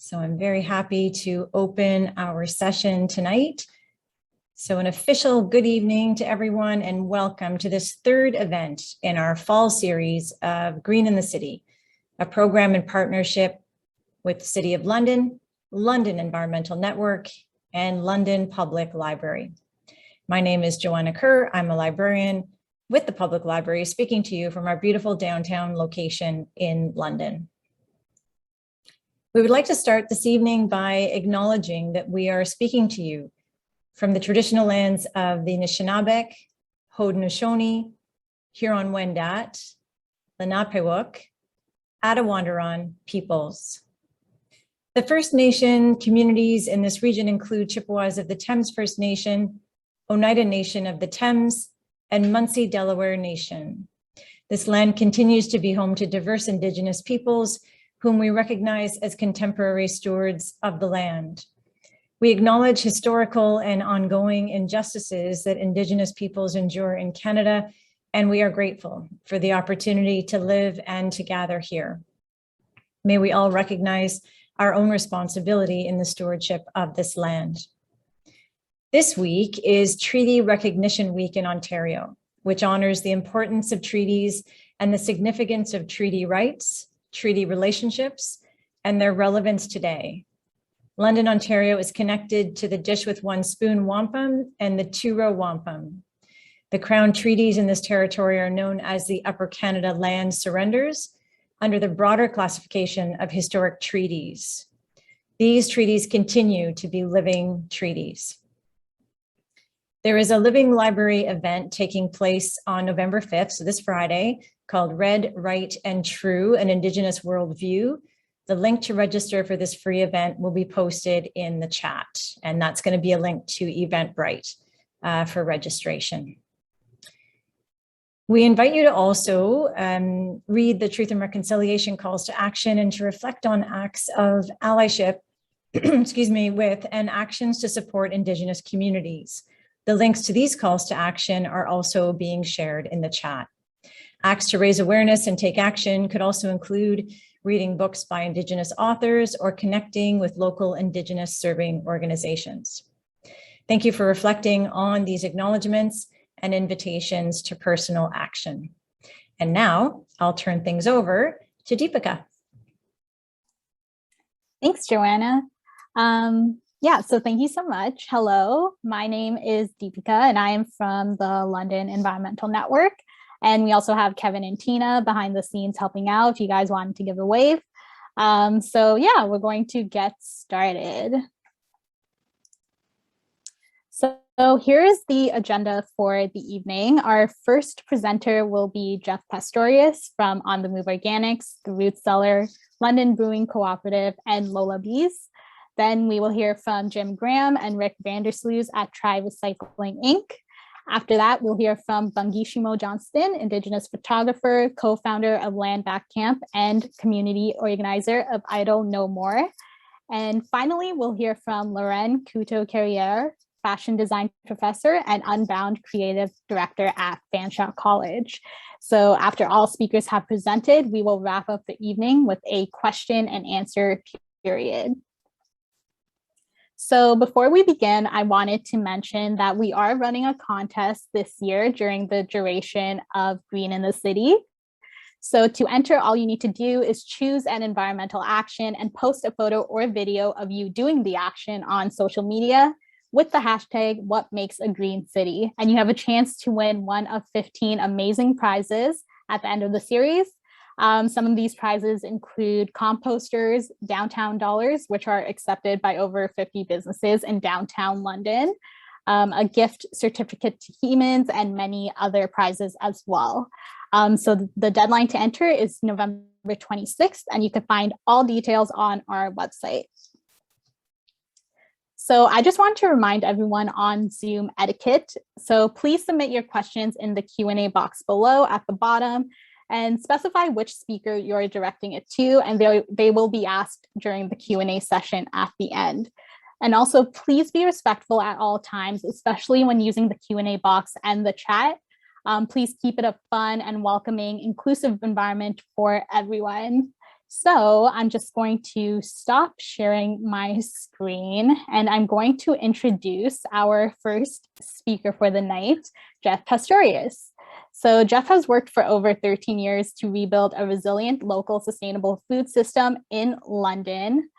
So I'm very happy to open our session tonight. So an official good evening to everyone and welcome to this third event in our fall series of Green in the City, a program in partnership with the City of London, London Environmental Network, and London Public Library. My name is Joanna Kerr. I'm a librarian with the Public Library, speaking to you from our beautiful downtown location in London. We would like to start this evening by acknowledging that we are speaking to you from the traditional lands of the Anishinaabe, Haudenosaunee, Huron-Wendat, Lenape-Wook, Attawandaron peoples. The First Nation communities in this region include Chippewas of the Thames First Nation, Oneida Nation of the Thames, and Munsee Delaware Nation. This land continues to be home to diverse Indigenous peoples whom we recognize as contemporary stewards of the land. We acknowledge historical and ongoing injustices that Indigenous peoples endure in Canada, and we are grateful for the opportunity to live and to gather here. May we all recognize our own responsibility in the stewardship of this land. This week is Treaty Recognition Week in Ontario, which honors the importance of treaties and the significance of treaty rights, treaty relationships, and their relevance today. London, Ontario is connected to the Dish with One Spoon wampum and the Two-Row wampum. The Crown treaties in this territory are known as the Upper Canada Land Surrenders under the broader classification of historic treaties. These treaties continue to be living treaties. There is a Living Library event taking place on November 5th, so this Friday, called Read, Write, and True, an Indigenous Worldview. The link to register for this free event will be posted in the chat, and that's going to be a link to Eventbrite for registration. We invite you to also read the Truth and Reconciliation Calls to Action and to reflect on acts of allyship, excuse me, with and actions to support Indigenous communities. The links to these calls to action are also being shared in the chat. Acts to raise awareness and take action could also include reading books by Indigenous authors or connecting with local Indigenous serving organizations. Thank you for reflecting on these acknowledgements and invitations to personal action. And now I'll turn things over to Deepika. Thanks, Joanna. So thank you so much. Hello, my name is Deepika and I am from the London Environmental Network. And we also have Kevin and Tina behind the scenes helping out if you guys wanted to give a wave. We're going to get started. So here is the agenda for the evening. Our first presenter will be Jeff Pastorius from On the Move Organics, The Root Cellar, London Brewing Cooperative, and Lola Bees. Then we will hear from Jim Graham and Rick Vandersloos at Try Recycling Inc. After that, we'll hear from Bungishimo Johnston, Indigenous photographer, co-founder of Land Back Camp, and community organizer of Idle No More. And finally, we'll hear from Lorraine Couto-Carriere, fashion design professor and Unbound creative director at Fanshawe College. So after all speakers have presented, we will wrap up the evening with a question and answer period. So before we begin, I wanted to mention that we are running a contest this year during the duration of Green in the City. So to enter, all you need to do is choose an environmental action and post a photo or video of you doing the action on social media with the hashtag #WhatMakesAGreenCity. And you have a chance to win one of 15 amazing prizes at the end of the series. Some of these prizes include composters, downtown dollars, which are accepted by over 50 businesses in downtown London, a gift certificate to Hemans, and many other prizes as well. So the deadline to enter is November 26th, and you can find all details on our website. So I just want to remind everyone on Zoom etiquette. So please submit your questions in the Q&A box below at the bottom, and specify which speaker you're directing it to, and they will be asked during the Q&A session at the end. And also, please be respectful at all times, especially when using the Q&A box and the chat. Please keep it a fun and welcoming, inclusive environment for everyone. So I'm just going to stop sharing my screen and I'm going to introduce our first speaker for the night, Jeff Pastorius. So Jeff has worked for over 13 years to rebuild a resilient local sustainable food system in London,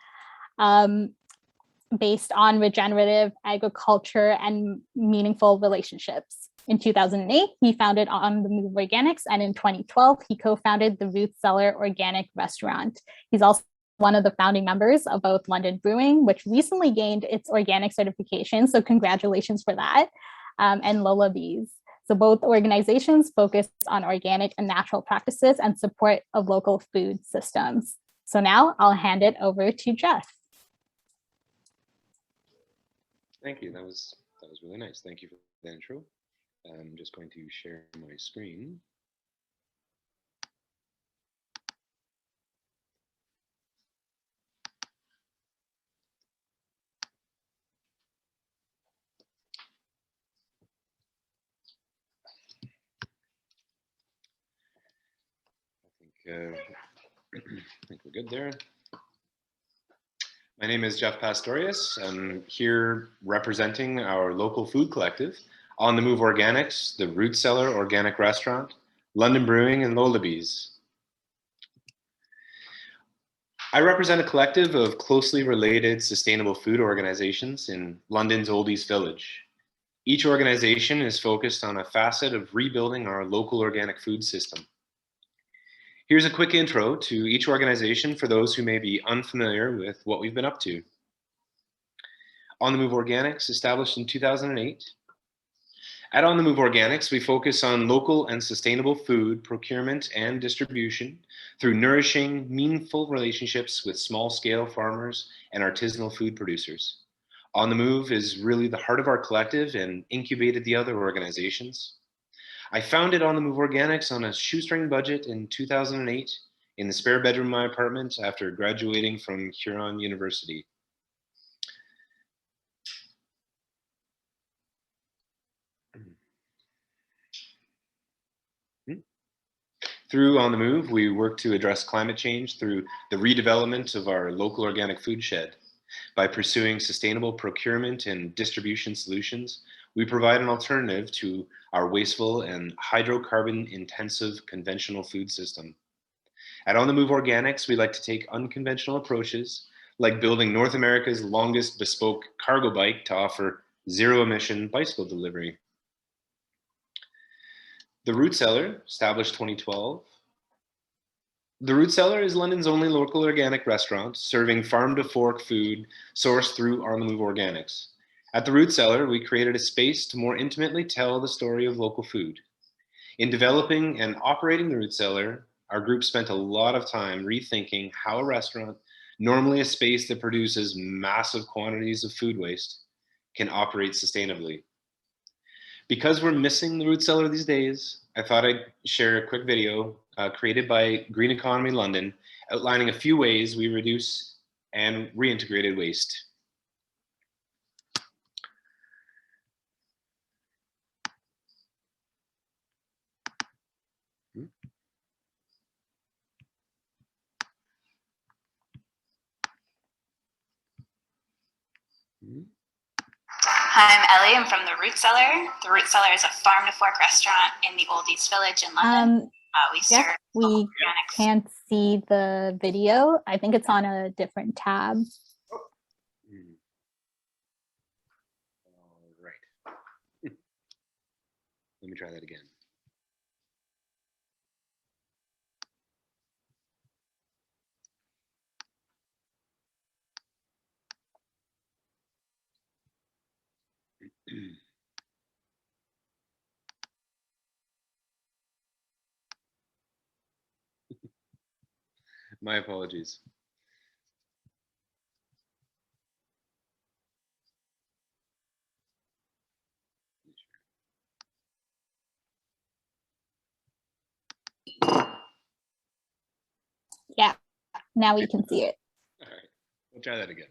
based on regenerative agriculture and meaningful relationships. In 2008, he founded On the Move Organics, and in 2012, he co-founded the Root Cellar Organic Restaurant. He's also one of the founding members of both London Brewing, which recently gained its organic certification, so congratulations for that, and Lola Bees. So both organizations focus on organic and natural practices and support of local food systems. So now I'll hand it over to Jeff. Thank you. That was really nice. Thank you for the intro. I'm just going to share my screen. I think we're good there. My name is Jeff Pastorius. I'm here representing our local food collective, On the Move Organics, the Root Cellar Organic Restaurant, London Brewing, and Lola Bees. I represent a collective of closely related sustainable food organizations in London's Old East Village. Each organization is focused on a facet of rebuilding our local organic food system. Here's a quick intro to each organization for those who may be unfamiliar with what we've been up to. On the Move Organics, established in 2008. At On the Move Organics, we focus on local and sustainable food procurement and distribution through nourishing, meaningful relationships with small-scale farmers and artisanal food producers. On the Move is really the heart of our collective and incubated the other organizations. I founded On the Move Organics on a shoestring budget in 2008 in the spare bedroom of my apartment after graduating from Huron University. Through On the Move, we work to address climate change through the redevelopment of our local organic food shed. By pursuing sustainable procurement and distribution solutions, we provide an alternative to our wasteful and hydrocarbon-intensive conventional food system. At On the Move Organics, we like to take unconventional approaches, like building North America's longest bespoke cargo bike to offer zero-emission bicycle delivery. The Root Cellar, established 2012. The Root Cellar is London's only local organic restaurant, serving farm-to-fork food sourced through On the Move Organics. At the Root Cellar, we created a space to more intimately tell the story of local food. In developing and operating the Root Cellar, our group spent a lot of time rethinking how a restaurant, normally a space that produces massive quantities of food waste, can operate sustainably. Because we're missing the Root Cellar these days, I thought I'd share a quick video created by Green Economy London, outlining a few ways we reduce and reintegrated waste. Hi, I'm Ellie. I'm from the Root Cellar. The Root Cellar is a farm-to-fork restaurant in the Old East Village in London. We can't see the video. I think it's on a different tab. All right. Let me try that again. My apologies. Yeah, now we can see it. All right, we'll try that again.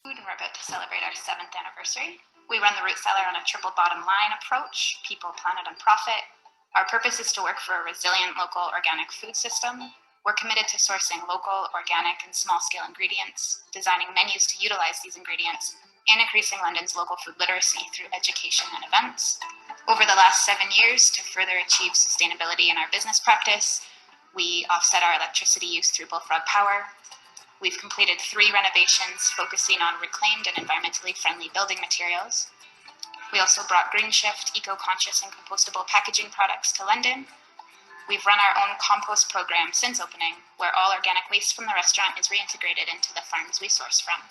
We're about to celebrate our 7th anniversary. We run the Root Cellar on a triple bottom line approach, people, planet, and profit. Our purpose is to work for a resilient local organic food system. We're committed to sourcing local, organic, and small-scale ingredients, designing menus to utilize these ingredients, and increasing London's local food literacy through education and events. Over the last 7 years, to further achieve sustainability in our business practice, we offset our electricity use through bullfrog power. We've completed 3 renovations focusing on reclaimed and environmentally friendly building materials. We also brought Green Shift, eco-conscious and compostable packaging products to London. We've run our own compost program since opening, where all organic waste from the restaurant is reintegrated into the farms we source from.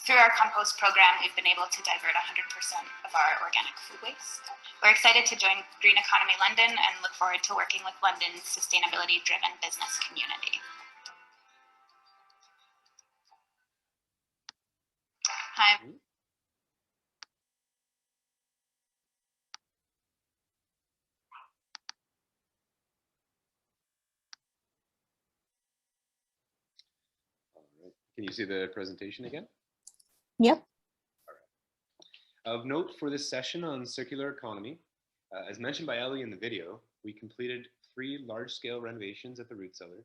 Through our compost program, we've been able to divert 100% of our organic food waste. We're excited to join Green Economy London and look forward to working with London's sustainability-driven business community. Hi. All right. Can you see the presentation again? Yep. Of note for this session on circular economy, as mentioned by Ellie in the video, we completed 3 large-scale renovations at the Root Cellar.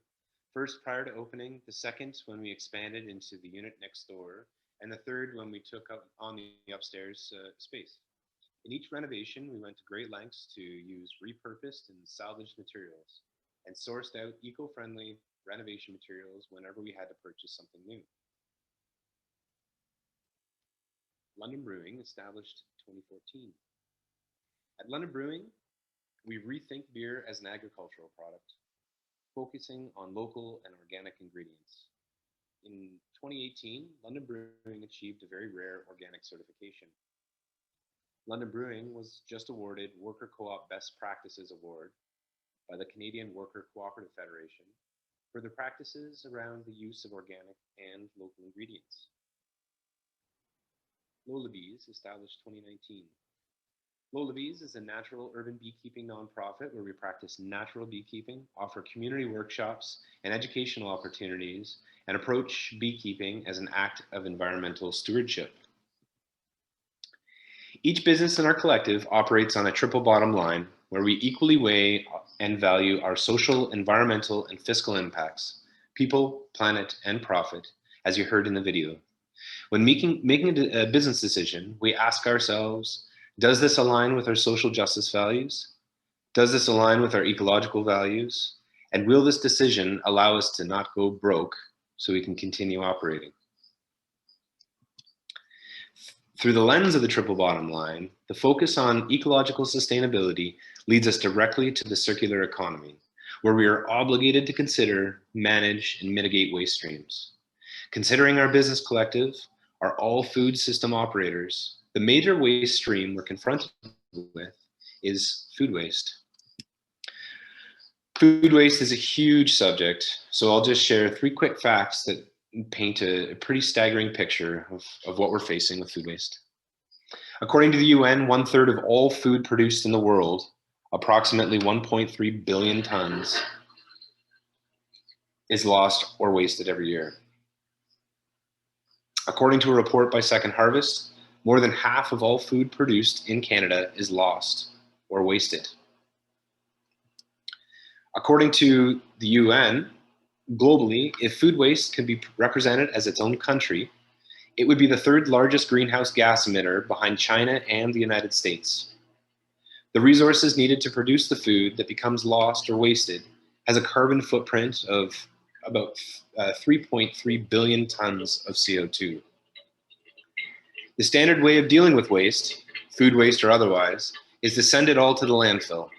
First prior to opening, the second when we expanded into the unit next door, and the third when we took up on the upstairs space. In each renovation, we went to great lengths to use repurposed and salvaged materials and sourced out eco-friendly renovation materials whenever we had to purchase something new. London Brewing, established 2014. At London Brewing, we rethink beer as an agricultural product, focusing on local and organic ingredients. In 2018, London Brewing achieved a very rare organic certification. London Brewing was just awarded Worker Co-op Best Practices Award by the Canadian Worker Cooperative Federation for their practices around the use of organic and local ingredients. Lola Bees, established 2019. Lola Bees is a natural urban beekeeping nonprofit where we practice natural beekeeping, offer community workshops and educational opportunities, and approach beekeeping as an act of environmental stewardship. Each business in our collective operates on a triple bottom line where we equally weigh and value our social, environmental, and fiscal impacts, people, planet, and profit, as you heard in the video. When making a business decision, we ask ourselves, does this align with our social justice values? Does this align with our ecological values? And will this decision allow us to not go broke so we can continue operating? Through the lens of the triple bottom line, the focus on ecological sustainability leads us directly to the circular economy, where we are obligated to consider, manage, and mitigate waste streams. Considering our business collective are all food system operators, the major waste stream we're confronted with is food waste. Food waste is a huge subject, so I'll just share 3 quick facts that paint a pretty staggering picture of what we're facing with food waste. According to the UN, 1/3 of all food produced in the world, approximately 1.3 billion tons, is lost or wasted every year. According to a report by Second Harvest, more than half of all food produced in Canada is lost or wasted. According to the UN, globally, if food waste could be represented as its own country, it would be the 3rd largest greenhouse gas emitter behind China and the United States. The resources needed to produce the food that becomes lost or wasted has a carbon footprint of about 3.3 billion tons of CO2. The standard way of dealing with waste, food waste or otherwise, is to send it all to the landfill.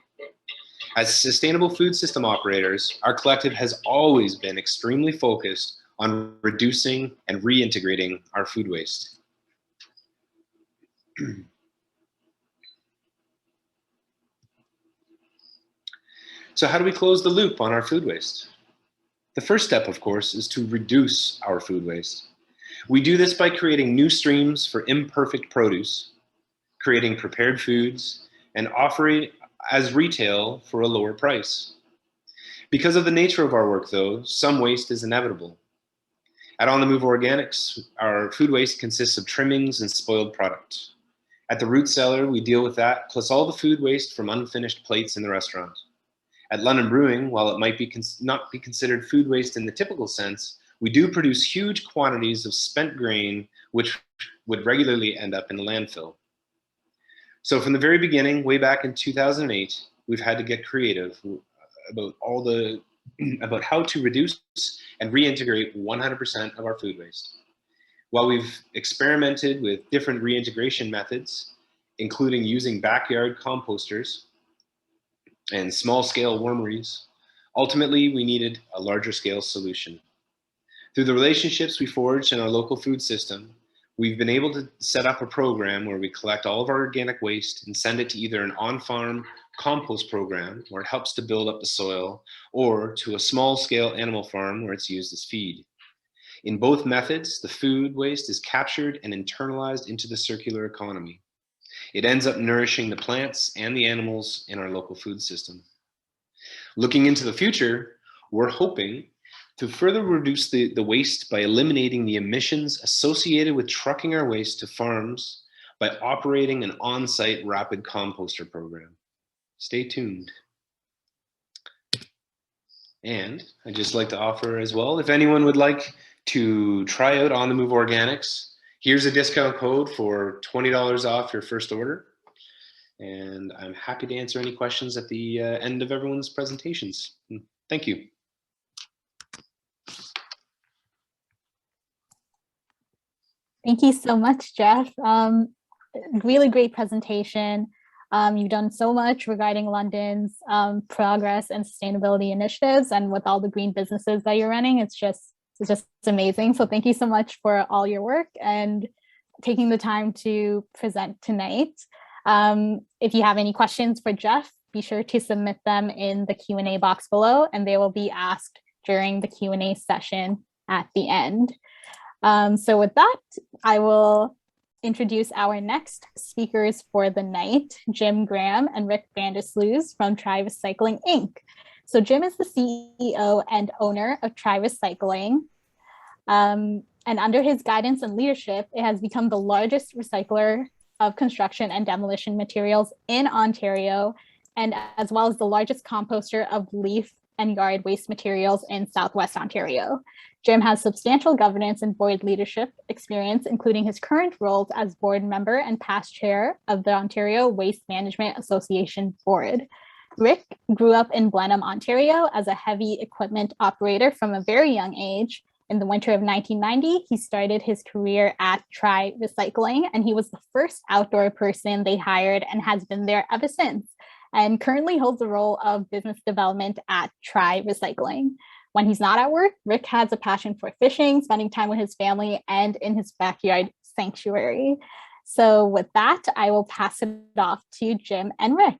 As sustainable food system operators, our collective has always been extremely focused on reducing and reintegrating our food waste. So how do we close the loop on our food waste? The first step, of course, is to reduce our food waste. We do this by creating new streams for imperfect produce, creating prepared foods, and offering as retail for a lower price. Because of the nature of our work, though, some waste is inevitable. At On the Move Organics, our food waste consists of trimmings and spoiled product. At the root cellar, we deal with that, plus all the food waste from unfinished plates in the restaurant. At London Brewing, while it might be not be considered food waste in the typical sense, we do produce huge quantities of spent grain, which would regularly end up in the landfill. So from the very beginning, way back in 2008, we've had to get creative about about how to reduce and reintegrate 100% of our food waste. While we've experimented with different reintegration methods, including using backyard composters and small-scale wormeries, ultimately we needed a larger scale solution. Through the relationships we forged in our local food system, we've been able to set up a program where we collect all of our organic waste and send it to either an on-farm compost program where it helps to build up the soil, or to a small-scale animal farm where it's used as feed. In both methods, the food waste is captured and internalized into the circular economy. It ends up nourishing the plants and the animals in our local food system. Looking into the future, we're hoping to further reduce the waste by eliminating the emissions associated with trucking our waste to farms by operating an on-site rapid composter program. Stay tuned. And I'd just like to offer as well, if anyone would like to try out On the Move Organics, here's a discount code for $20 off your first order. And I'm happy to answer any questions at the end of everyone's presentations. Thank you. Thank you so much, Jeff. Really great presentation. You've done so much regarding London's progress and sustainability initiatives, and with all the green businesses that you're running, it's just amazing. So thank you so much for all your work and taking the time to present tonight. If you have any questions for Jeff, be sure to submit them in the Q&A box below, and they will be asked during the Q&A session at the end. So with that, I will introduce our next speakers for the night, Jim Graham and Rick Vandersloos from Try Recycling, Inc. So Jim is the CEO and owner of Try Recycling. And under his guidance and leadership, it has become the largest recycler of construction and demolition materials in Ontario, and as well as the largest composter of leaf and yard waste materials in Southwest Ontario. Jim has substantial governance and board leadership experience, including his current roles as board member and past chair of the Ontario Waste Management Association Board. Rick grew up in Blenheim, Ontario as a heavy equipment operator from a very young age. In the winter of 1990, he started his career at Try Recycling, and he was the first outdoor person they hired and has been there ever since, and currently holds the role of business development at Try Recycling. When he's not at work, Rick has a passion for fishing, spending time with his family, and in his backyard sanctuary. So with that, I will pass it off to Jim and Rick.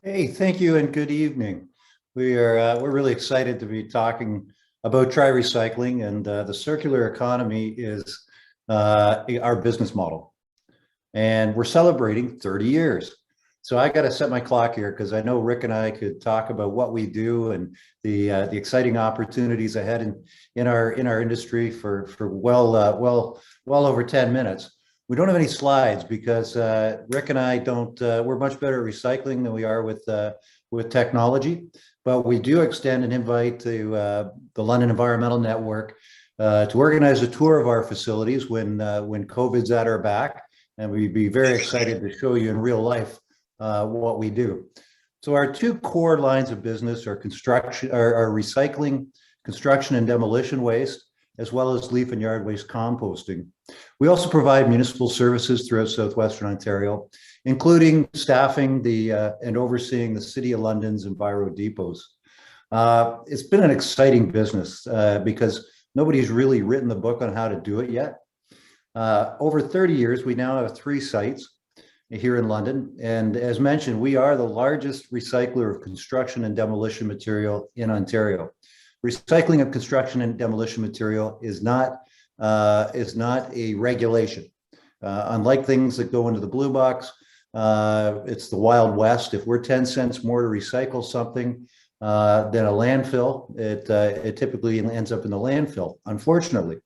Hey, thank you and good evening. We're really excited to be talking about Try Recycling, and the circular economy is our business model. And we're celebrating 30 years. So I got to set my clock here because I know Rick and I could talk about what we do and the exciting opportunities ahead in our industry for well over 10 minutes. We don't have any slides because Rick and I don't. We're much better at recycling than we are with technology. But we do extend an invite to the London Environmental Network to organize a tour of our facilities when COVID's at our back, and we'd be very excited to show you in real life what we do. So our two core lines of business are recycling, construction and demolition waste, as well as leaf and yard waste composting. We also provide municipal services throughout Southwestern Ontario, including staffing and overseeing the City of London's Enviro depots. It's been an exciting business because nobody's really written the book on how to do it yet. Over 30 years, we now have 3 sites here in London. And as mentioned, we are the largest recycler of construction and demolition material in Ontario. Recycling of construction and demolition material is not a regulation. Unlike things that go into the blue box, it's the Wild West. If we're 10 cents more to recycle something than a landfill, it typically ends up in the landfill, unfortunately.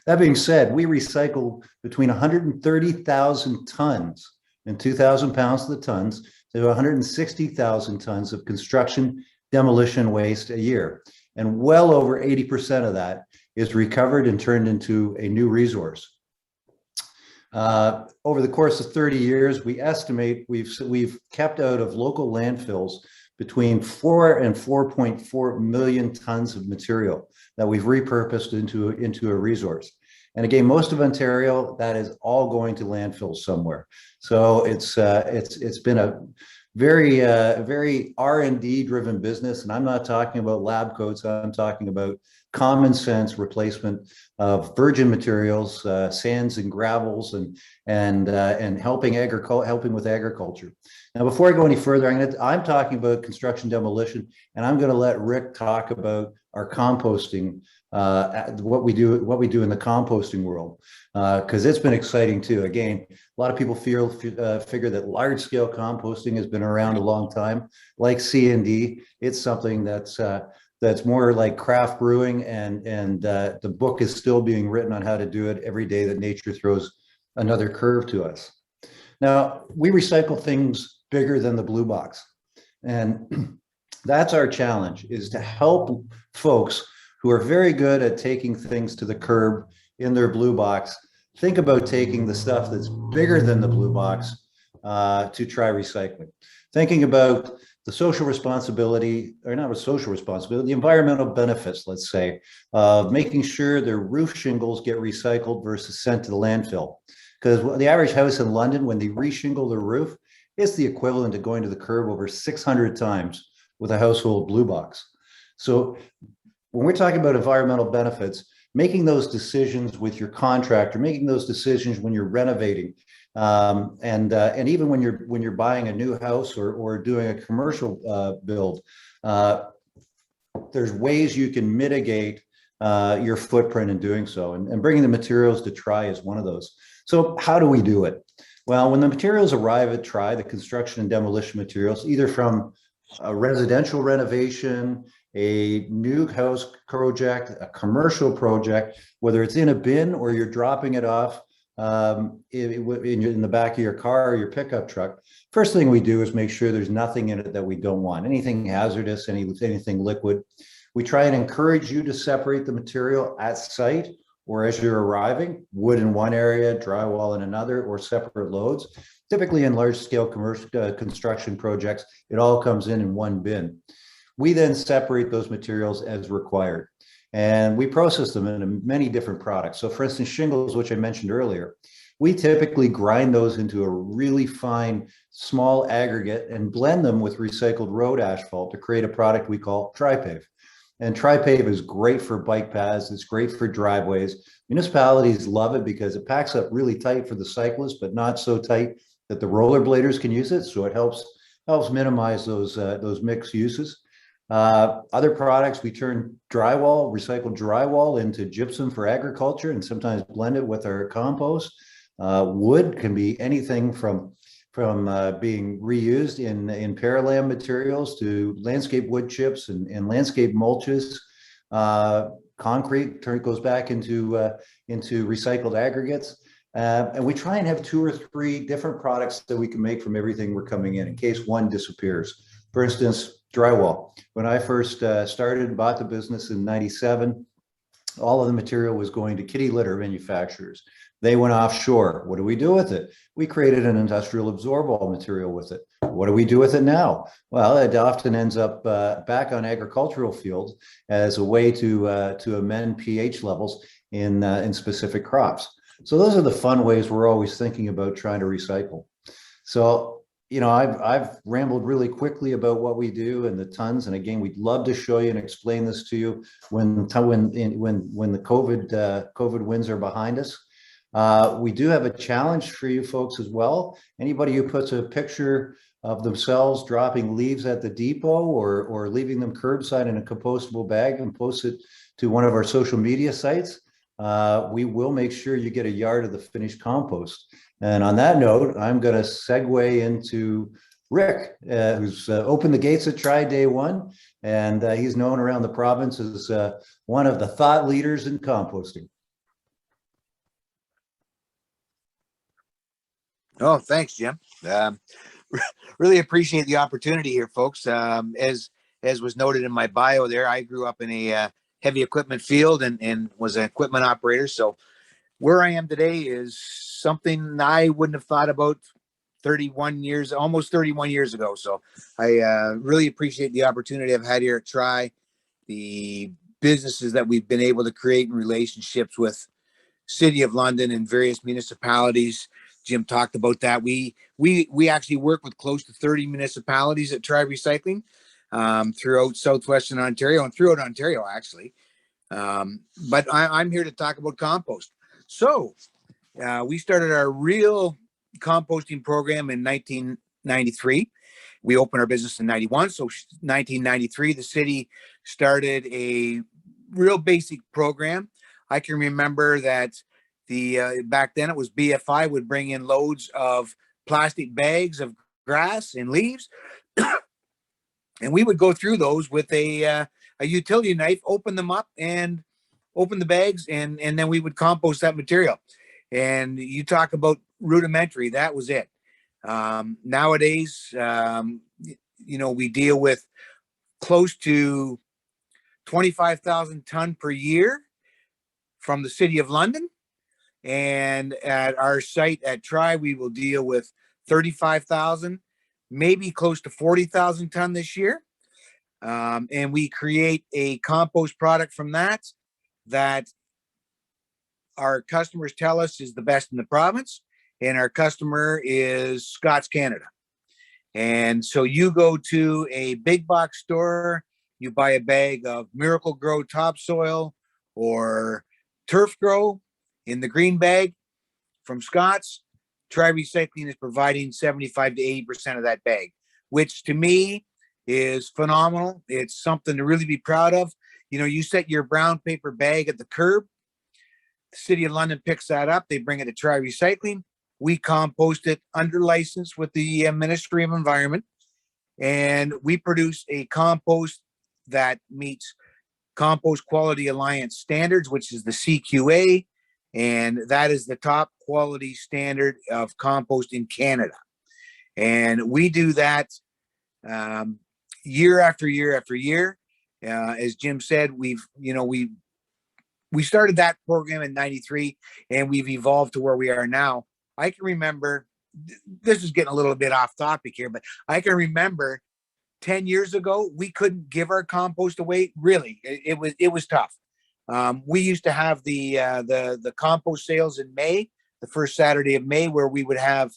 That being said, we recycle between 130,000 tons and 2,000 pounds to the tons to 160,000 tons of construction demolition waste a year. And well over 80% of that is recovered and turned into a new resource. Over the course of 30 years, we estimate we've kept out of local landfills between 4 and 4.4 million tons of material that we've repurposed into a resource. And again, most of Ontario, that is all going to landfills somewhere. So it's been a very R&D driven business. And I'm not talking about lab coats. I'm talking about common sense replacement of virgin materials, sands and gravels, and helping with agriculture. Now, before I go any further, I'm talking about construction demolition, and I'm going to let Rick talk about our composting, what we do in the composting world, because it's been exciting too. Again, a lot of people figure that large scale composting has been around a long time, like C&D. It's something that's more like craft brewing, and the book is still being written on how to do it every day that nature throws another curve to us. Now, we recycle things bigger than the blue box, and that's our challenge, is to help folks who are very good at taking things to the curb in their blue box think about taking the stuff that's bigger than the blue box to try recycling. Thinking about the social responsibility, or not a social responsibility, the environmental benefits, let's say, of making sure their roof shingles get recycled versus sent to the landfill. Because the average house in London, when they reshingle their roof, it's the equivalent of going to the curb over 600 times with a household blue box. So when we're talking about environmental benefits, making those decisions with your contractor, making those decisions when you're renovating, and even when you're buying a new house or doing a commercial build, there's ways you can mitigate your footprint in doing so, and bringing the materials to Tri is one of those. So how do we do it? Well, when the materials arrive at Tri, the construction and demolition materials, either from a residential renovation, a new house project, a commercial project, whether it's in a bin or you're dropping it off in the back of your car or your pickup truck, first thing we do is make sure there's nothing in it that we don't want, anything hazardous, anything liquid. We try and encourage you to separate the material at site or as you're arriving, wood in one area, drywall in another, or separate loads. Typically in large scale commercial construction projects, it all comes in one bin. We then separate those materials as required, and we process them into many different products. So for instance, shingles, which I mentioned earlier, we typically grind those into a really fine, small aggregate and blend them with recycled road asphalt to create a product we call Tri-Pave. And Tri-Pave is great for bike paths. It's great for driveways. Municipalities love it because it packs up really tight for the cyclist, but not so tight that the rollerbladers can use it. So it helps minimize those mixed uses. Other products, we turn drywall, recycled drywall, into gypsum for agriculture, and sometimes blend it with our compost. Wood can be anything from being reused in Paralam materials to landscape wood chips and landscape mulches. Concrete goes back into recycled aggregates. And we try and have 2 or 3 different products that we can make from everything we're coming in case one disappears. For instance, drywall. When I first started and bought the business in '97, all of the material was going to kitty litter manufacturers. They went offshore. What do we do with it? We created an industrial absorbable material with it. What do we do with it now? Well, it often ends up back on agricultural fields as a way to amend pH levels in specific crops. So those are the fun ways we're always thinking about trying to recycle. So, you know, I've rambled really quickly about what we do and the tons. And again, we'd love to show you and explain this to you when the COVID winds are behind us. We do have a challenge for you folks as well. Anybody who puts a picture of themselves dropping leaves at the depot or leaving them curbside in a compostable bag and posts it to one of our social media sites, we will make sure you get a yard of the finished compost. And on that note, I'm going to segue into Rick, who's opened the gates at Tri Day 1, and he's known around the province as one of the thought leaders in composting. Oh, thanks, Jim. Really appreciate the opportunity here, folks. As was noted in my bio there, I grew up in a heavy equipment field and was an equipment operator. So where I am today is something I wouldn't have thought about 31 years, almost 31 years ago. So I really appreciate the opportunity I've had here at Tri, the businesses that we've been able to create in relationships with City of London and various municipalities. Jim talked about that. We actually work with close to 30 municipalities at Tri Recycling throughout southwestern Ontario and throughout Ontario, actually. But I'm here to talk about compost. So we started our real composting program in 1993. We opened our business in 91. So 1993, the city started a real basic program. I can remember that back then it was BFI would bring in loads of plastic bags of grass and leaves, and we would go through those with a utility knife, open them up and open the bags, and then we would compost that material. And you talk about rudimentary, that was it. Nowadays, we deal with close to 25,000 ton per year from the City of London. And at our site at Tri, we will deal with 35,000, maybe close to 40,000 ton this year. And we create a compost product from that our customers tell us is the best in the province. And our customer is Scott's Canada. And so you go to a big box store, you buy a bag of Miracle Grow topsoil or Turf Grow in the green bag from Scott's. Tri Recycling is providing 75 to 80% of that bag, which to me is phenomenal. It's something to really be proud of. You set your brown paper bag at the curb. The City of London picks that up. They bring it to Tri Recycling. We compost it under license with the Ministry of Environment. And we produce a compost that meets Compost Quality Alliance standards, which is the CQA. And that is the top quality standard of compost in Canada. And we do that year after year after year. As Jim said, we started that program in 93 and we've evolved to where we are now. I can remember, this is getting a little bit off topic here, but I can remember 10 years ago, we couldn't give our compost away. Really, it was tough. We used to have the compost sales in May, the first Saturday of May, where we would have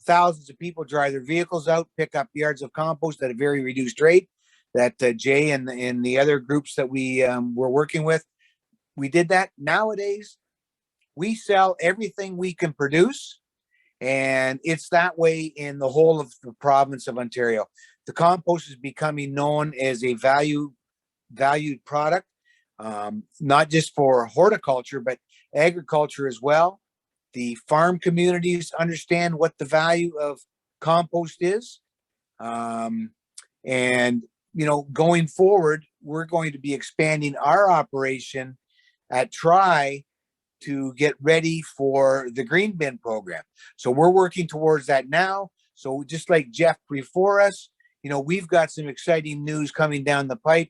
thousands of people drive their vehicles out, pick up yards of compost at a very reduced rate. That Jay and the other groups that we were working with, we did that. Nowadays, we sell everything we can produce, and it's that way in the whole of the province of Ontario. The compost is becoming known as a valued product, not just for horticulture, but agriculture as well. The farm communities understand what the value of compost is. And, going forward, we're going to be expanding our operation at Tri to get ready for the green bin program. So we're working towards that now. So just like Jeff before us, we've got some exciting news coming down the pipe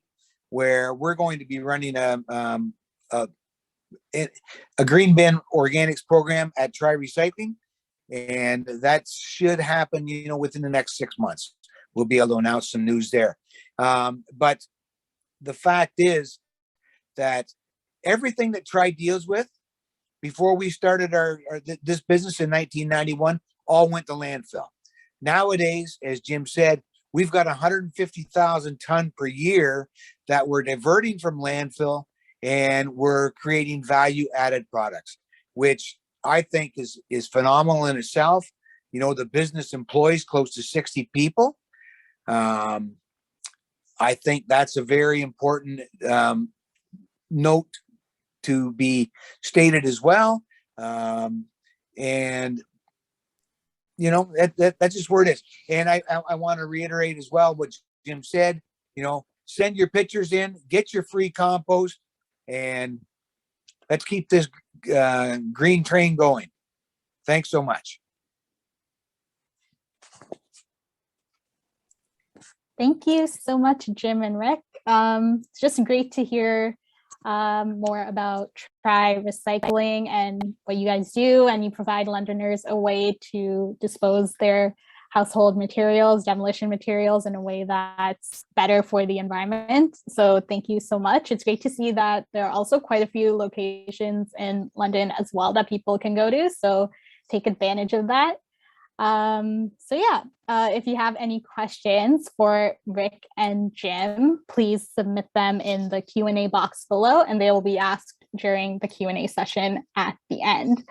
where we're going to be running a green bin organics program at Tri Recycling. And that should happen, within the next 6 months. We'll be able to announce some news there. But the fact is that everything that Tri deals with before we started this business in 1991 all went to landfill. Nowadays, as Jim said, we've got 150,000 ton per year that we're diverting from landfill, and we're creating value added products, which I think is phenomenal in itself. The business employs close to 60 people. I think that's a very important note to be stated as well. And that's just where it is. And I want to reiterate as well what Jim said. Send your pictures in, get your free compost, and let's keep this green train going. Thanks so much. Thank you so much, Jim and Rick. It's just great to hear more about Try Recycling and what you guys do, and you provide Londoners a way to dispose their household materials, demolition materials, in a way that's better for the environment. So thank you so much. It's great to see that there are also quite a few locations in London as well that people can go to. So take advantage of that. If you have any questions for Rick and Jim, please submit them in the Q&A box below, and they will be asked during the Q&A session at the end.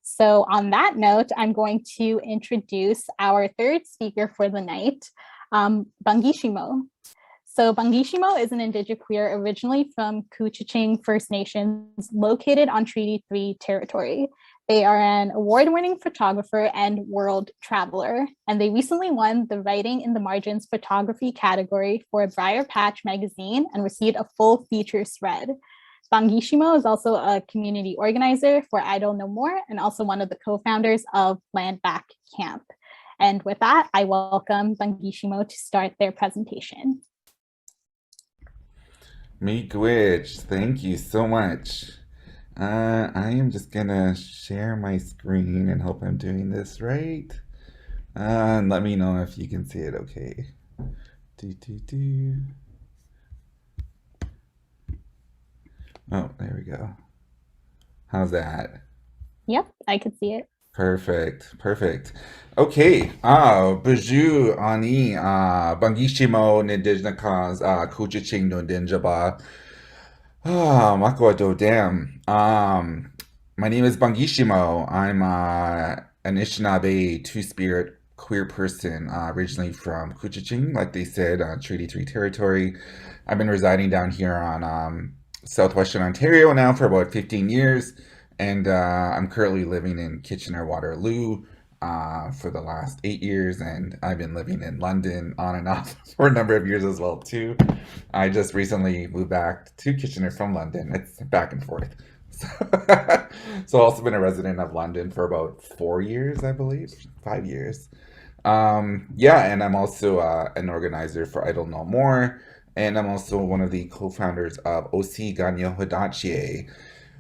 So on that note, I'm going to introduce our third speaker for the night, Bangishimo. So Bangishimo is an indigiqueer originally from Couchiching First Nations located on Treaty 3 territory. They are an award-winning photographer and world traveler, and they recently won the Writing in the Margins photography category for Briar Patch magazine and received a full feature spread. Bangishimo is also a community organizer for Idle No More and also one of the co-founders of Land Back Camp. And with that, I welcome Bangishimo to start their presentation. Miigwech, thank you so much. I am just gonna share my screen and hope I'm doing this right. And let me know if you can see it okay. Oh, there we go. How's that? Yep, I could see it. Perfect, perfect. Okay, Baju ani Bangishimo Nindijnakas Kuchiching no Dinjaba. Makwa Dodam. My name is Bangishimo. I'm an Anishinaabe two-spirit queer person, originally from Couchiching, like they said, Treaty 3 territory. I've been residing down here on southwestern Ontario now for about 15 years, and I'm currently living in Kitchener, Waterloo for the last 8 years, and I've been living in London on and off for a number of years as well too. I just recently moved back to Kitchener from London. It's back and forth. So I've also been a resident of London for about 4 years, I believe, 5 years. And I'm also an organizer for Idle No More, and I'm also one of the co-founders of OC Ganyo Hodachie,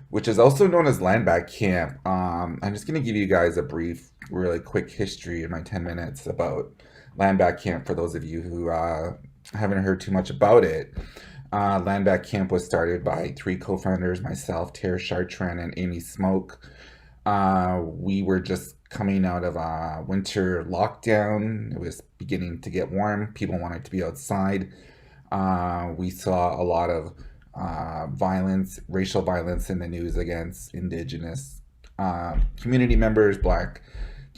which is also known as Land Back Camp. I'm just going to give you guys a brief, really quick history in my 10 minutes about Land Back Camp for those of you who haven't heard too much about it. Land Back Camp was started by 3 co-founders, myself, Tara Chartrand, and Amy Smoke. We were just coming out of a winter lockdown. It was beginning to get warm. People wanted to be outside. We saw a lot of violence, racial violence in the news against Indigenous community members, Black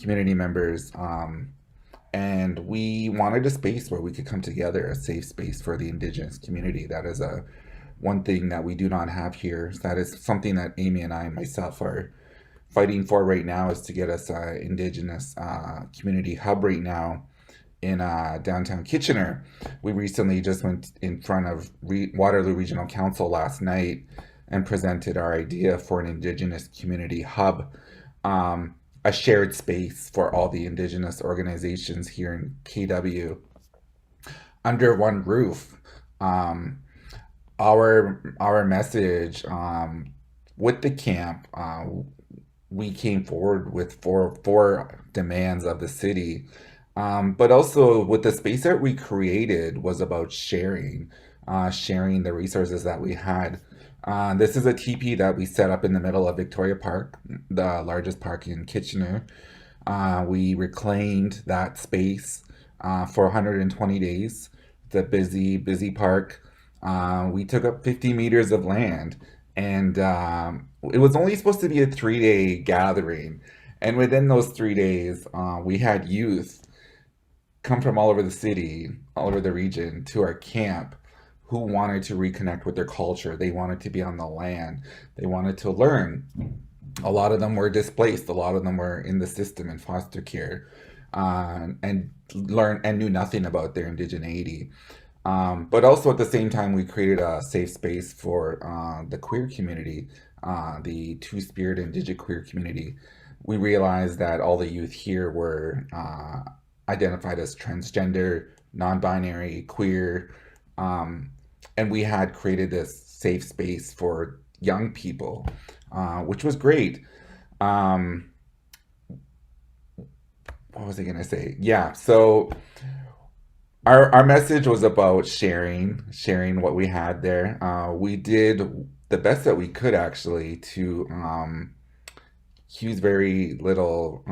community members, and we wanted a space where we could come together, a safe space for the Indigenous community. That is one thing that we do not have here. That is something that Amy and I and myself are fighting for right now, is to get us an Indigenous community hub right now in downtown Kitchener. We recently just went in front of Waterloo Regional Council last night and presented our idea for an Indigenous community hub, a shared space for all the Indigenous organizations here in KW under one roof. Our message with the camp, we came forward with four demands of the city. But also with the space that we created was about sharing the resources that we had. This is a teepee that we set up in the middle of Victoria Park, the largest park in Kitchener. We reclaimed that space for 120 days. It's a busy, busy park. We took up 50 meters of land, and it was only supposed to be a 3-day gathering. And within those 3 days, we had youth come from all over the city, all over the region to our camp who wanted to reconnect with their culture. They wanted to be on the land. They wanted to learn. A lot of them were displaced. A lot of them were in the system in foster care and knew nothing about their indigeneity. But also at the same time, we created a safe space for the queer community, the two-spirit indigiqueer community. We realized that all the youth here were identified as transgender, non-binary, queer, and we had created this safe space for young people, which was great. Um, what was I gonna say? Yeah, so our message was about sharing what we had there. We did the best that we could actually to use very little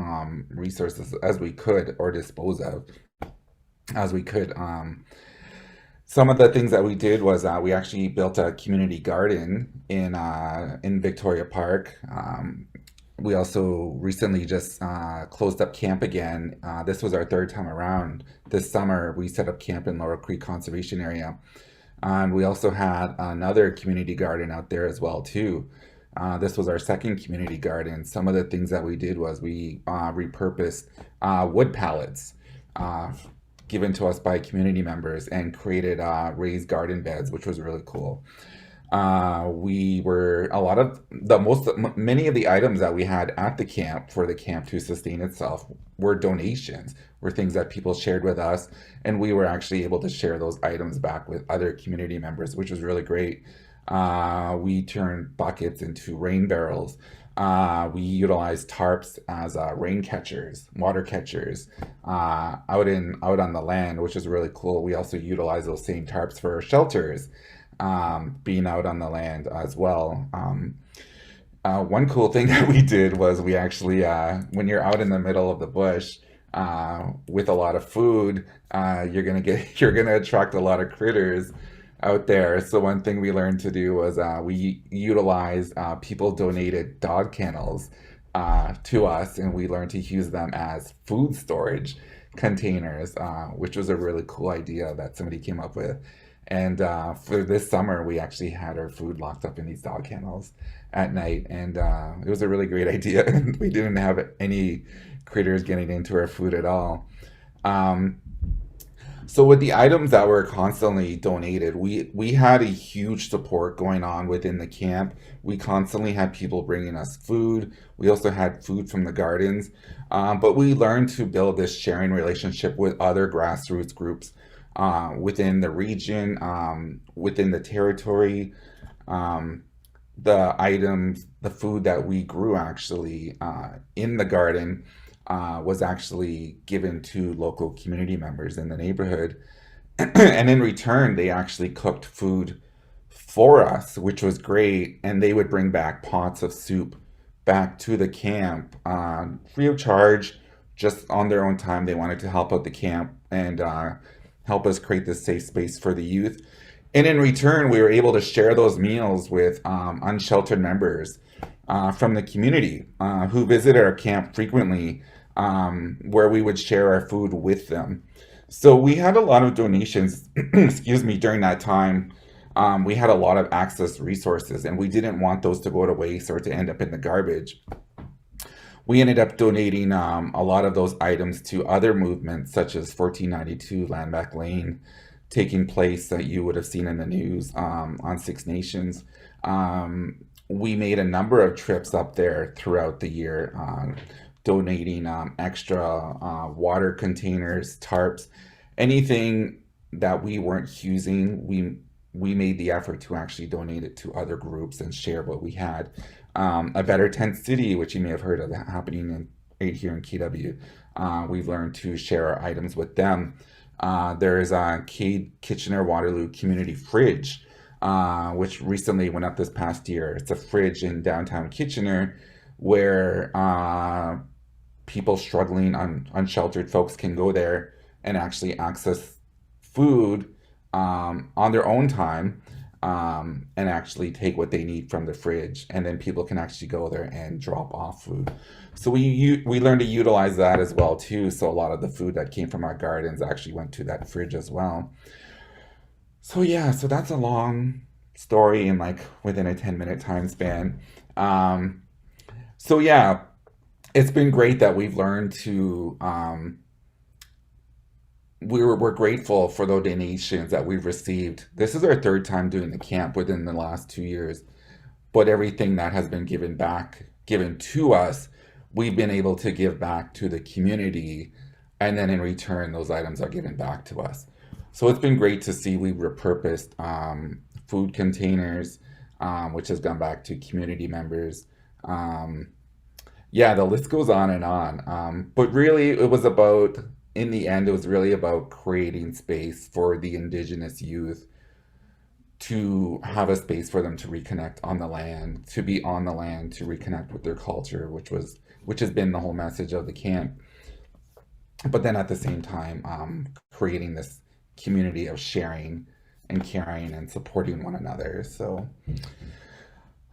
resources as we could or dispose of as we could. Some of the things that we did was we actually built a community garden in Victoria Park. We also recently just closed up camp again. This was our third time around. This summer, we set up camp in Laurel Creek Conservation Area. And we also had another community garden out there as well, too. This was our second community garden. Some of the things that we did was we repurposed wood pallets given to us by community members and created raised garden beds, which was really cool. We were many of the items that we had at the camp for the camp to sustain itself were donations, were things that people shared with us, and we were actually able to share those items back with other community members, which was really great. We turned buckets into rain barrels. We utilized tarps as rain catchers, water catchers, out on the land, which is really cool. We also utilize those same tarps for shelters, being out on the land as well. One cool thing that we did was we actually, when you're out in the middle of the bush with a lot of food, you're gonna attract a lot of critters out there. So one thing we learned to do was we utilized people donated dog kennels to us, and we learned to use them as food storage containers, which was a really cool idea that somebody came up with. And for this summer, we actually had our food locked up in these dog kennels at night, and it was a really great idea. We didn't have any critters getting into our food at all. So with the items that were constantly donated, we had a huge support going on within the camp. We constantly had people bringing us food. We also had food from the gardens, but we learned to build this sharing relationship with other grassroots groups within the region, within the territory. The items, the food that we grew actually in the garden was actually given to local community members in the neighborhood. And in return, they actually cooked food for us, which was great. And they would bring back pots of soup back to the camp free of charge, just on their own time. They wanted to help out the camp and help us create this safe space for the youth. And in return, we were able to share those meals with unsheltered members from the community who visited our camp frequently, where we would share our food with them. So we had a lot of donations, excuse me, during that time. We had a lot of access resources, and we didn't want those to go to waste or to end up in the garbage. We ended up donating a lot of those items to other movements, such as 1492 Land Back Lane, taking place that you would have seen in the news on Six Nations. We made a number of trips up there throughout the year, donating extra water containers, tarps, anything that we weren't using. We made the effort to actually donate it to other groups and share what we had. A Better Tent City, which you may have heard of, that happening right here in KW. We've learned to share our items with them. There's a Kitchener Waterloo Community Fridge, which recently went up this past year. It's a fridge in downtown Kitchener where people struggling, unsheltered folks can go there and actually access food on their own time, and actually take what they need from the fridge, and then people can actually go there and drop off food. So we learned to utilize that as well too. So a lot of the food that came from our gardens actually went to that fridge as well. So yeah, so that's a long story in like within a 10-minute time span. So yeah, it's been great that we've learned to we're grateful for the donations that we've received. This is our third time doing the camp within the last 2 years, but everything that has been given to us, we've been able to give back to the community, and then in return, those items are given back to us. So it's been great to see we repurposed food containers, which has gone back to community members. Um, yeah, the list goes on and on. But really, it was about, in the end, it was really about creating space for the Indigenous youth to have a space for them to reconnect on the land, to be on the land, to reconnect with their culture, which has been the whole message of the camp. But then at the same time, creating this community of sharing and caring and supporting one another. So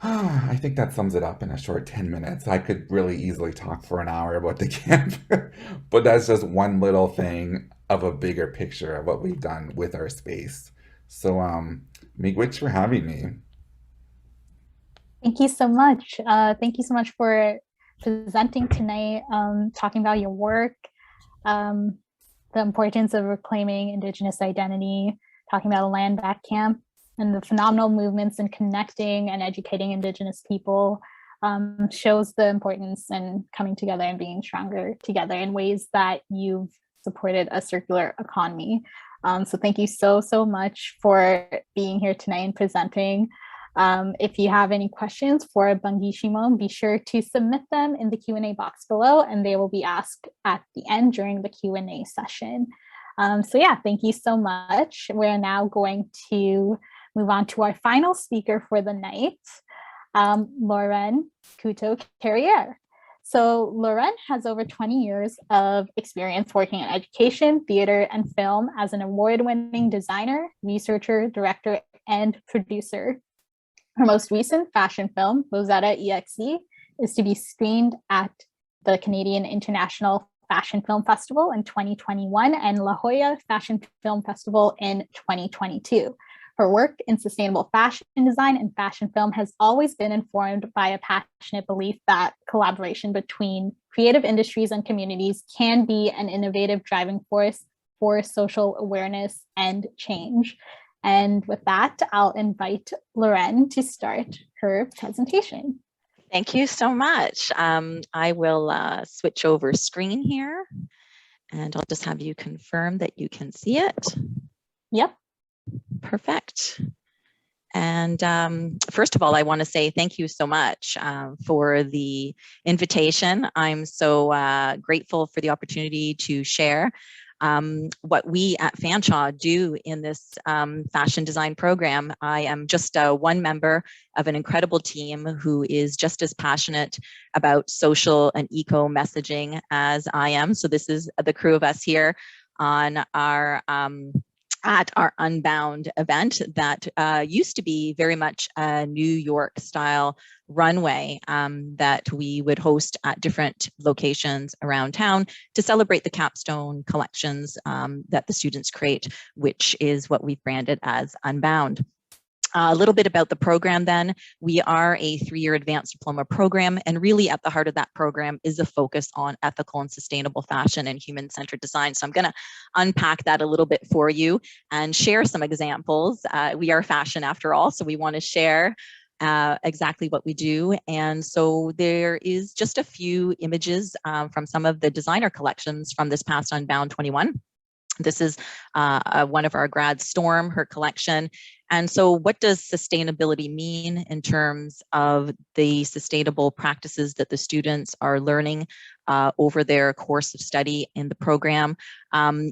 I think that sums it up in a short 10 minutes. I could really easily talk for an hour about the camp, but that's just one little thing of a bigger picture of what we've done with our space. So, Miigwech for having me. Thank you so much. Thank you so much for presenting tonight, talking about your work, the importance of reclaiming Indigenous identity, talking about a land back camp, and the phenomenal movements in connecting and educating Indigenous people. Shows the importance in coming together and being stronger together in ways that you've supported a circular economy. So thank you so much for being here tonight and presenting. If you have any questions for Bangishimo, be sure to submit them in the Q&A box below, and they will be asked at the end during the Q&A session. So yeah, thank you so much. We're now going to move on to our final speaker for the night, Lauren Couto-Carriere. So Lauren has over 20 years of experience working in education, theater, and film as an award-winning designer, researcher, director, and producer. Her most recent fashion film, Rosetta EXE, is to be screened at the Canadian International Fashion Film Festival in 2021 and La Jolla Fashion Film Festival in 2022. Her work in sustainable fashion design and fashion film has always been informed by a passionate belief that collaboration between creative industries and communities can be an innovative driving force for social awareness and change. And with that, I'll invite Lauren to start her presentation. Thank you so much. I will switch over screen here, and I'll just have you confirm that you can see it. Yep. Perfect. And first of all, I want to say thank you so much for the invitation. I'm so grateful for the opportunity to share what we at Fanshawe do in this fashion design program. I am just one member of an incredible team who is just as passionate about social and eco messaging as I am. So this is the crew of us here on our at our Unbound event that used to be very much a New York style runway that we would host at different locations around town to celebrate the capstone collections that the students create, which is what we've branded as Unbound. A little bit about the program then. We are a 3-year advanced diploma program, and really at the heart of that program is a focus on ethical and sustainable fashion and human-centered design. So I'm going to unpack that a little bit for you and share some examples. We are fashion after all, so we want to share exactly what we do. And so there is just a few images from some of the designer collections from this past Unbound 21. This is one of our grads, Storm, her collection. And so what does sustainability mean in terms of the sustainable practices that the students are learning over their course of study in the program?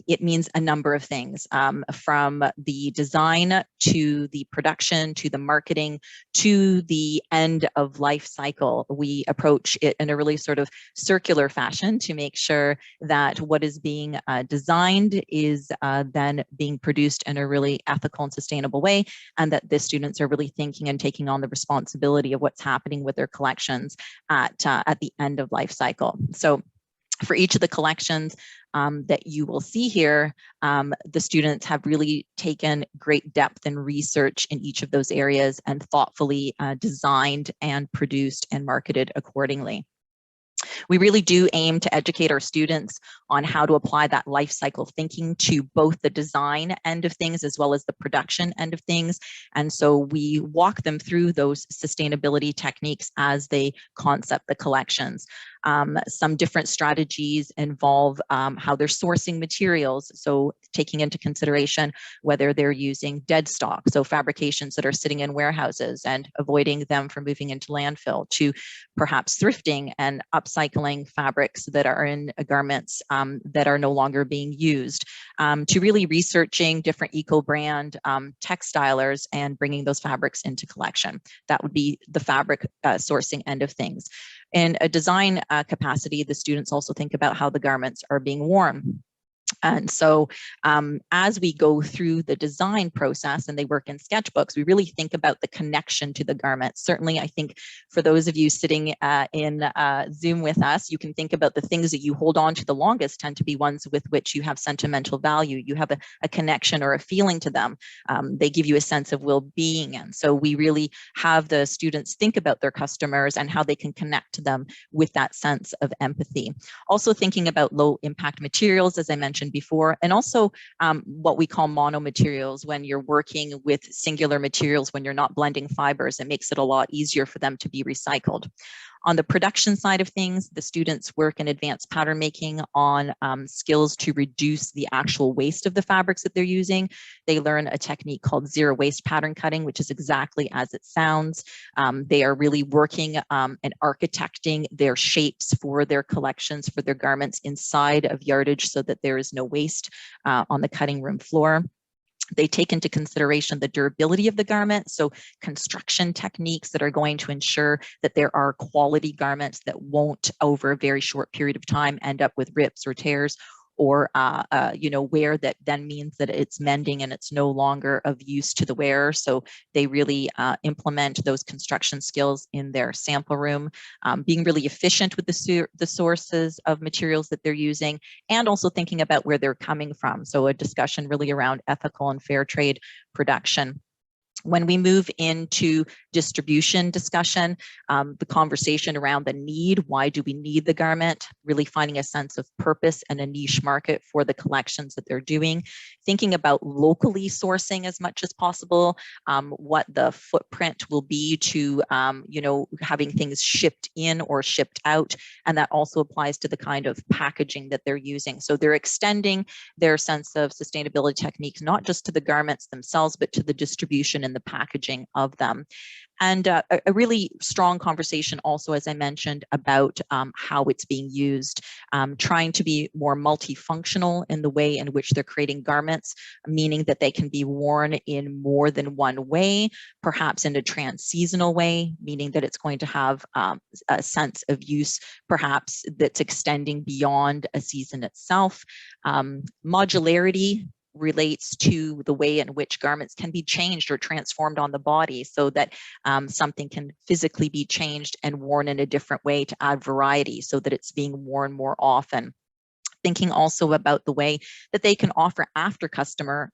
It means a number of things, from the design to the production to the marketing to the end of life cycle. We approach it in a really sort of circular fashion to make sure that what is being designed is then being produced in a really ethical and sustainable way, and that the students are really thinking and taking on the responsibility of what's happening with their collections at the end of life cycle. So for each of the collections that you will see here, the students have really taken great depth and research in each of those areas and thoughtfully designed and produced and marketed accordingly. We really do aim to educate our students on how to apply that life cycle thinking to both the design end of things as well as the production end of things. And so we walk them through those sustainability techniques as they concept the collections. Some different strategies involve how they're sourcing materials. So taking into consideration whether they're using dead stock, so fabrications that are sitting in warehouses and avoiding them from moving into landfill, to perhaps thrifting and upcycling fabrics that are in garments that are no longer being used, to really researching different eco-brand textilers and bringing those fabrics into collection. That would be the fabric sourcing end of things. In a design capacity, the students also think about how the garments are being worn. And so as we go through the design process and they work in sketchbooks, we really think about the connection to the garment. Certainly, I think for those of you sitting in Zoom with us, you can think about the things that you hold on to the longest tend to be ones with which you have sentimental value. You have a connection or a feeling to them. They give you a sense of well-being. And so we really have the students think about their customers and how they can connect to them with that sense of empathy. Also thinking about low impact materials, as I mentioned before, and also what we call mono materials. When you're working with singular materials, when you're not blending fibers, it makes it a lot easier for them to be recycled. On the production side of things, the students work in advanced pattern making on skills to reduce the actual waste of the fabrics that they're using. They learn a technique called zero waste pattern cutting, which is exactly as it sounds. They are really working and architecting their shapes for their collections, for their garments inside of yardage so that there is no waste on the cutting room floor. They take into consideration the durability of the garment, so construction techniques that are going to ensure that there are quality garments that won't, over a very short period of time, end up with rips or tears, or wear that then means that it's mending and it's no longer of use to the wearer. So they really implement those construction skills in their sample room, being really efficient with the sources of materials that they're using, and also thinking about where they're coming from. So a discussion really around ethical and fair trade production. When we move into distribution discussion, the conversation around the need, why do we need the garment, really finding a sense of purpose and a niche market for the collections that they're doing, thinking about locally sourcing as much as possible, what the footprint will be to, having things shipped in or shipped out. And that also applies to the kind of packaging that they're using. So they're extending their sense of sustainability techniques, not just to the garments themselves, but to the distribution and the packaging of them. And a really strong conversation also, as I mentioned, about how it's being used, trying to be more multifunctional in the way in which they're creating garments, meaning that they can be worn in more than one way, perhaps in a trans-seasonal way, meaning that it's going to have a sense of use, perhaps that's extending beyond a season itself. Modularity relates to the way in which garments can be changed or transformed on the body, so that something can physically be changed and worn in a different way to add variety so that it's being worn more often. Thinking also about the way that they can offer after customer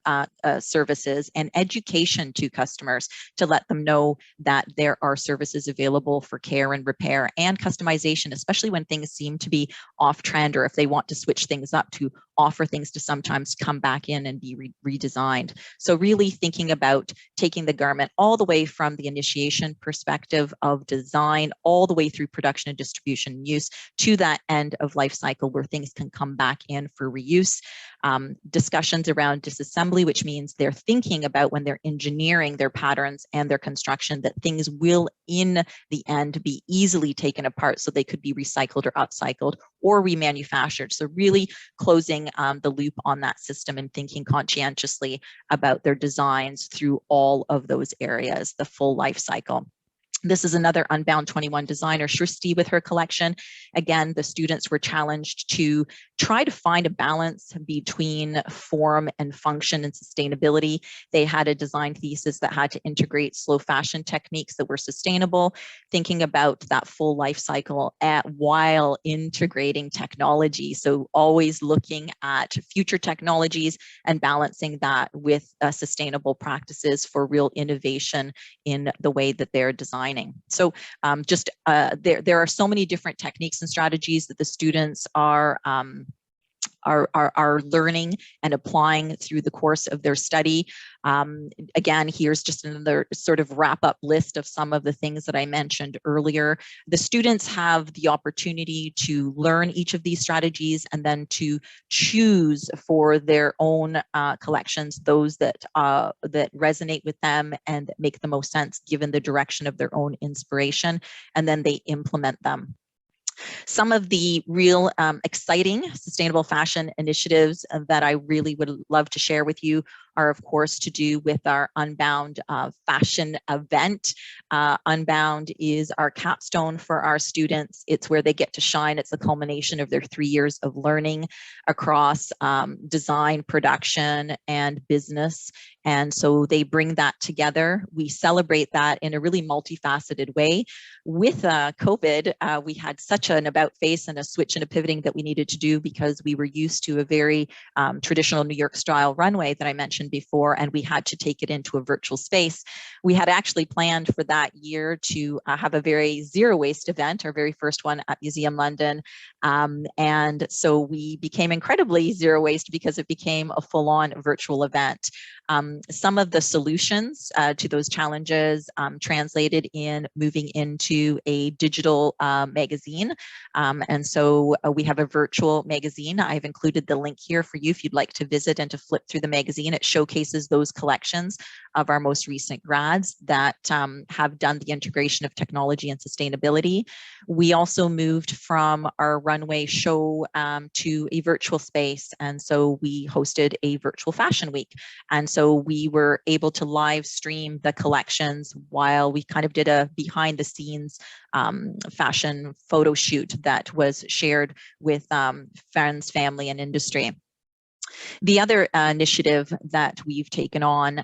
services and education to customers to let them know that there are services available for care and repair and customization, especially when things seem to be off trend, or if they want to switch things up, to offer things to sometimes come back in and be redesigned. So really thinking about taking the garment all the way from the initiation perspective of design, all the way through production and distribution and use, to that end of life cycle where things can come back in for reuse. Discussions around disassembly, which means they're thinking about, when they're engineering their patterns and their construction, that things will in the end be easily taken apart so they could be recycled or upcycled or remanufactured. So really closing the loop on that system and thinking conscientiously about their designs through all of those areas, the full life cycle. This is another Unbound 21 designer, Shristi, with her collection. Again, the students were challenged to try to find a balance between form and function and sustainability. They had a design thesis that had to integrate slow fashion techniques that were sustainable, thinking about that full life cycle while integrating technology. So always looking at future technologies and balancing that with sustainable practices for real innovation in the way that they're designing. So there are so many different techniques and strategies that the students are are learning and applying through the course of their study. Again, here's just another sort of wrap up list of some of the things that I mentioned earlier. The students have the opportunity to learn each of these strategies and then to choose for their own collections those that resonate with them and that make the most sense given the direction of their own inspiration, and then they implement them. Some of the real exciting sustainable fashion initiatives that I really would love to share with you are, of course, to do with our Unbound fashion event. Unbound is our capstone for our students. It's where they get to shine. It's the culmination of their 3 years of learning across design, production, and business. And so they bring that together. We celebrate that in a really multifaceted way. With COVID, we had such an about face and a switch and a pivoting that we needed to do because we were used to a very traditional New York style runway that I mentioned before, and we had to take it into a virtual space. We had actually planned for that year to have a very zero waste event, our very first one at Museum London. And so we became incredibly zero waste because it became a full-on virtual event. Some of the solutions to those challenges translated in moving into a digital magazine. And so we have a virtual magazine. I've included the link here for you if you'd like to visit and to flip through the magazine. It showcases those collections of our most recent grads that have done the integration of technology and sustainability. We also moved from our runway show to a virtual space. And so we hosted a virtual fashion week. And so we were able to live stream the collections while we kind of did a behind the scenes fashion photo shoot that was shared with friends, family, and industry. The other initiative that we've taken on,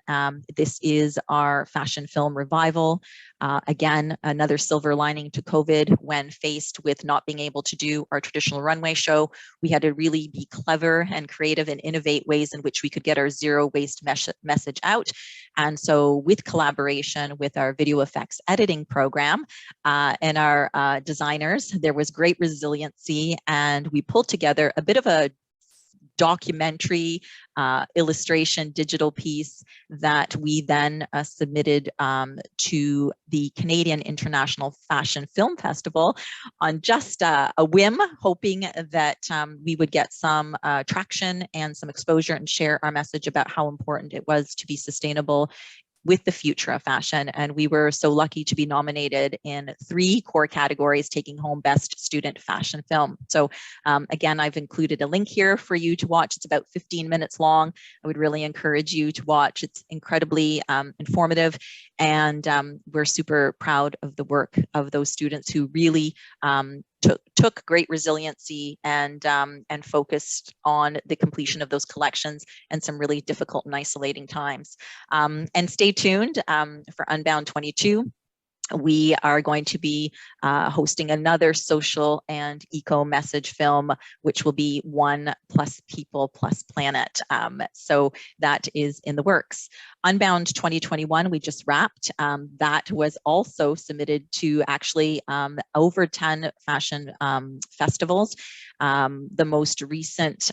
this is our fashion film revival. Again, another silver lining to COVID. When faced with not being able to do our traditional runway show, we had to really be clever and creative and innovate ways in which we could get our zero waste message out. And so with collaboration with our video effects editing program and our designers, there was great resiliency, and we pulled together a bit of a documentary illustration digital piece that we then submitted to the Canadian International Fashion Film Festival on just a whim, hoping that we would get some traction and some exposure and share our message about how important it was to be sustainable with the future of fashion. And we were so lucky to be nominated in 3 core categories, taking home Best Student Fashion Film. So again, I've included a link here for you to watch. It's about 15 minutes long. I would really encourage you to watch. It's incredibly informative. And we're super proud of the work of those students who really took great resiliency and focused on the completion of those collections and some really difficult and isolating times. And stay tuned for Unbound 22. We are going to be hosting another social and eco message film, which will be 1 plus people plus planet. So that is in the works. Unbound 2021, we just wrapped. That was also submitted to actually over 10 fashion festivals. The most recent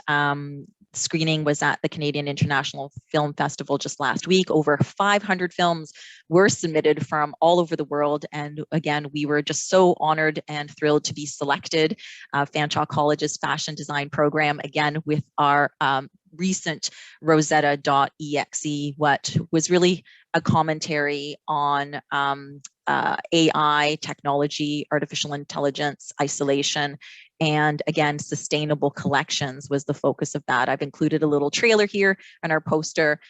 screening was at the Canadian International Film Festival just last week. Over 500 films were submitted from all over the world. And again, we were just so honored and thrilled to be selected. Fanshawe College's fashion design program, again, with our recent Rosetta.exe, what was really a commentary on AI, technology, artificial intelligence, isolation, and again, sustainable collections was the focus of that. I've included a little trailer here and our poster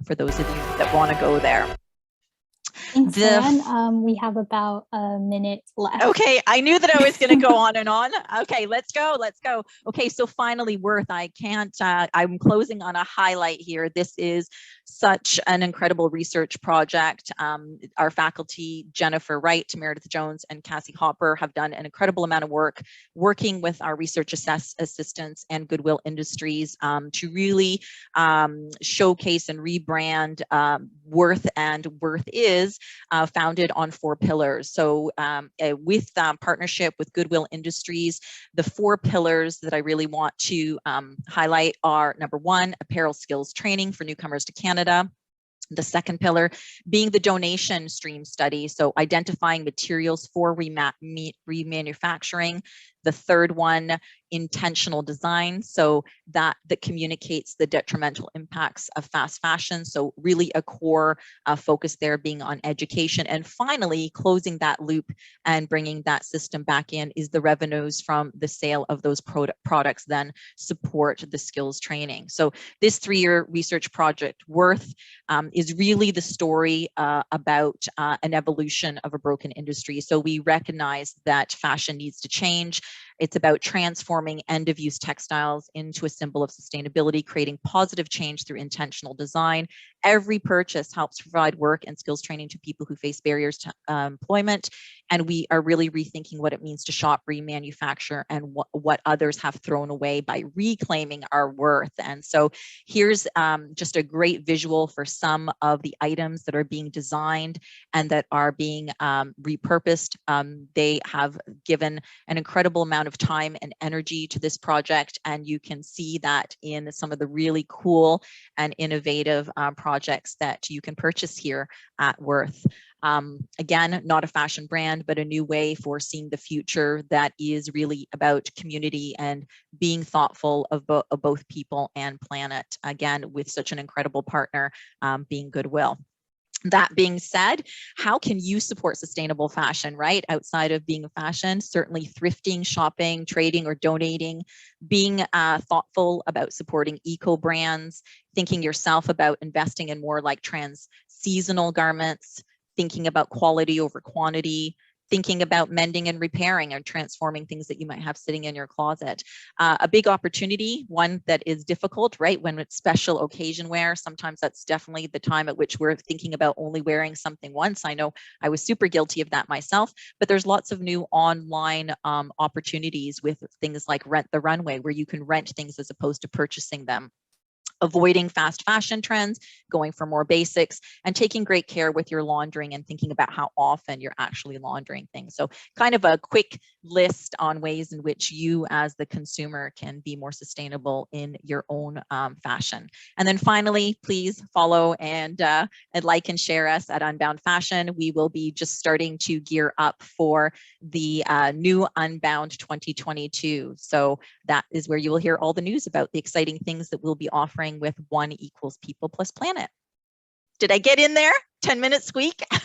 for those of you that want to go there. Thanks, Anne. We have about a minute left. Okay, I knew that I was going to go on and on. Okay, let's go. Okay, so finally, Worth, I'm closing on a highlight here. This is such an incredible research project. Our faculty, Jennifer Wright, Meredith Jones, and Cassie Hopper have done an incredible amount of work working with our research assistants and Goodwill Industries to really showcase and rebrand Worth and Worth Is, is founded on 4 pillars. So with partnership with Goodwill Industries, the 4 pillars that I really want to highlight are: number 1, apparel skills training for newcomers to Canada. The second pillar being the donation stream study, so identifying materials for remanufacturing. The third one, intentional design, so that communicates the detrimental impacts of fast fashion. So really a core focus there being on education. And finally, closing that loop and bringing that system back in is the revenues from the sale of those products then support the skills training. So this 3-year research project, Worth, is really the story about an evolution of a broken industry. So we recognize that fashion needs to change. It's about transforming end-of-use textiles into a symbol of sustainability, creating positive change through intentional design. Every purchase helps provide work and skills training to people who face barriers to employment. And we are really rethinking what it means to shop, remanufacture, and what others have thrown away by reclaiming our worth. And so here's just a great visual for some of the items that are being designed and that are being repurposed. They have given an incredible amount of time and energy to this project, and you can see that in some of the really cool and innovative projects that you can purchase here at Worth. Again, not a fashion brand, but a new way for seeing the future that is really about community and being thoughtful of both people and planet, again, with such an incredible partner being Goodwill. That being said, how can you support sustainable fashion, right? Outside of being a fashion, certainly thrifting, shopping, trading, or donating, being thoughtful about supporting eco brands, thinking yourself about investing in more like trans-seasonal garments, thinking about quality over quantity, thinking about mending and repairing and transforming things that you might have sitting in your closet. A big opportunity, one that is difficult, right? When it's special occasion wear, sometimes that's definitely the time at which we're thinking about only wearing something once. I know I was super guilty of that myself, but there's lots of new online opportunities with things like Rent the Runway, where you can rent things as opposed to purchasing them. Avoiding fast fashion trends, going for more basics, and taking great care with your laundering and thinking about how often you're actually laundering things. So kind of a quick list on ways in which you as the consumer can be more sustainable in your own fashion. And then finally, please follow and like and share us at Unbound Fashion. We will be just starting to gear up for the new Unbound 2022. So that is where you will hear all the news about the exciting things that we'll be offering with 1 equals people plus planet. Did I get in there? 10 minute squeak? We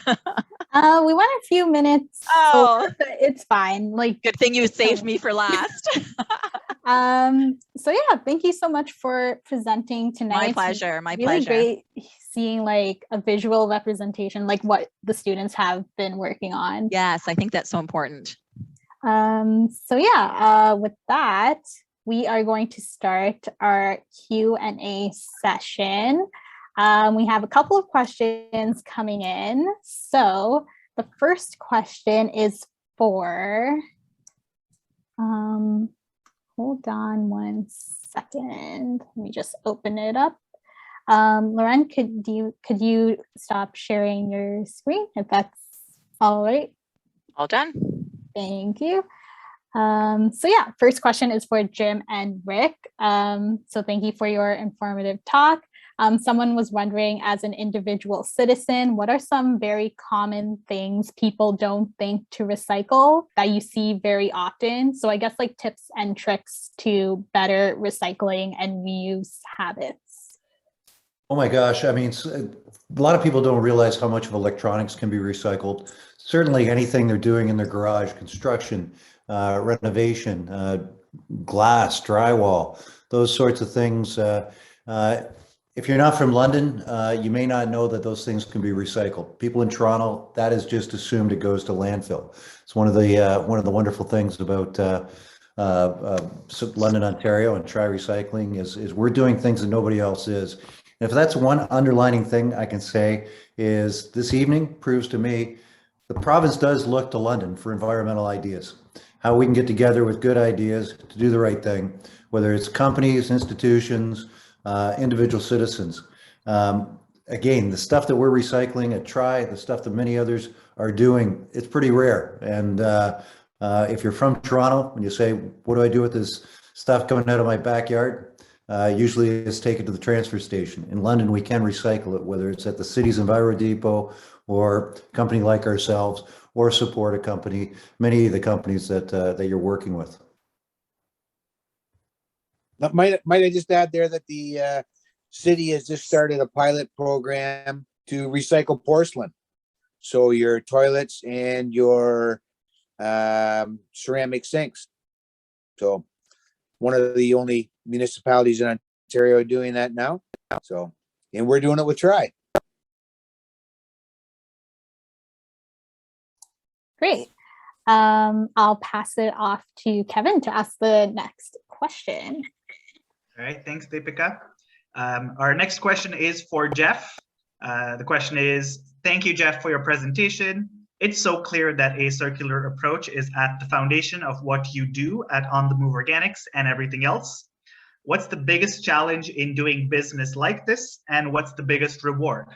went a few minutes. Oh, so it's fine. Like, good thing you saved me for last. So yeah, thank you so much for presenting tonight. My pleasure. My really pleasure. Great seeing like a visual representation, like what the students have been working on. Yes, I think that's so important. So yeah, with that, we are going to start our Q&A session. We have a couple of questions coming in. So the first question is for, hold on 1 second. Let me just open it up. Lauren, could you stop sharing your screen if that's all right? All done. Thank you. So yeah, first question is for Jim and Rick. So thank you for your informative talk. Someone was wondering, as an individual citizen, what are some very common things people don't think to recycle that you see very often? So I guess like tips and tricks to better recycling and reuse habits. Oh my gosh, I mean, a lot of people don't realize how much of electronics can be recycled. Certainly anything they're doing in their garage, construction, renovation, glass, drywall, those sorts of things. If you're not from London, you may not know that those things can be recycled. People in Toronto, that is just assumed it goes to landfill. It's one of the wonderful things about London, Ontario, and Try Recycling is we're doing things that nobody else is. And if that's one underlining thing I can say is this evening proves to me the province does look to London for environmental ideas. How we can get together with good ideas to do the right thing, whether it's companies, institutions, individual citizens. again, the stuff that we're recycling at Try, the stuff that many others are doing, it's pretty rare. And if you're from Toronto and you say, what do I do with this stuff coming out of my backyard? Usually it's taken to the transfer station. In London, we can recycle it, whether it's at the city's Enviro Depot or a company like ourselves, or support a company, many of the companies that you're working with. Might I just add there that the city has just started a pilot program to recycle porcelain. So your toilets and your ceramic sinks. So one of the only municipalities in Ontario are doing that now. So, and we're doing it with Try. Great. I'll pass it off to Kevin to ask the next question. All right, thanks, Deepika. Our next question is for Jeff. The question is, thank you, Jeff, for your presentation. It's so clear that a circular approach is at the foundation of what you do at On the Move Organics and everything else. What's the biggest challenge in doing business like this, and what's the biggest reward?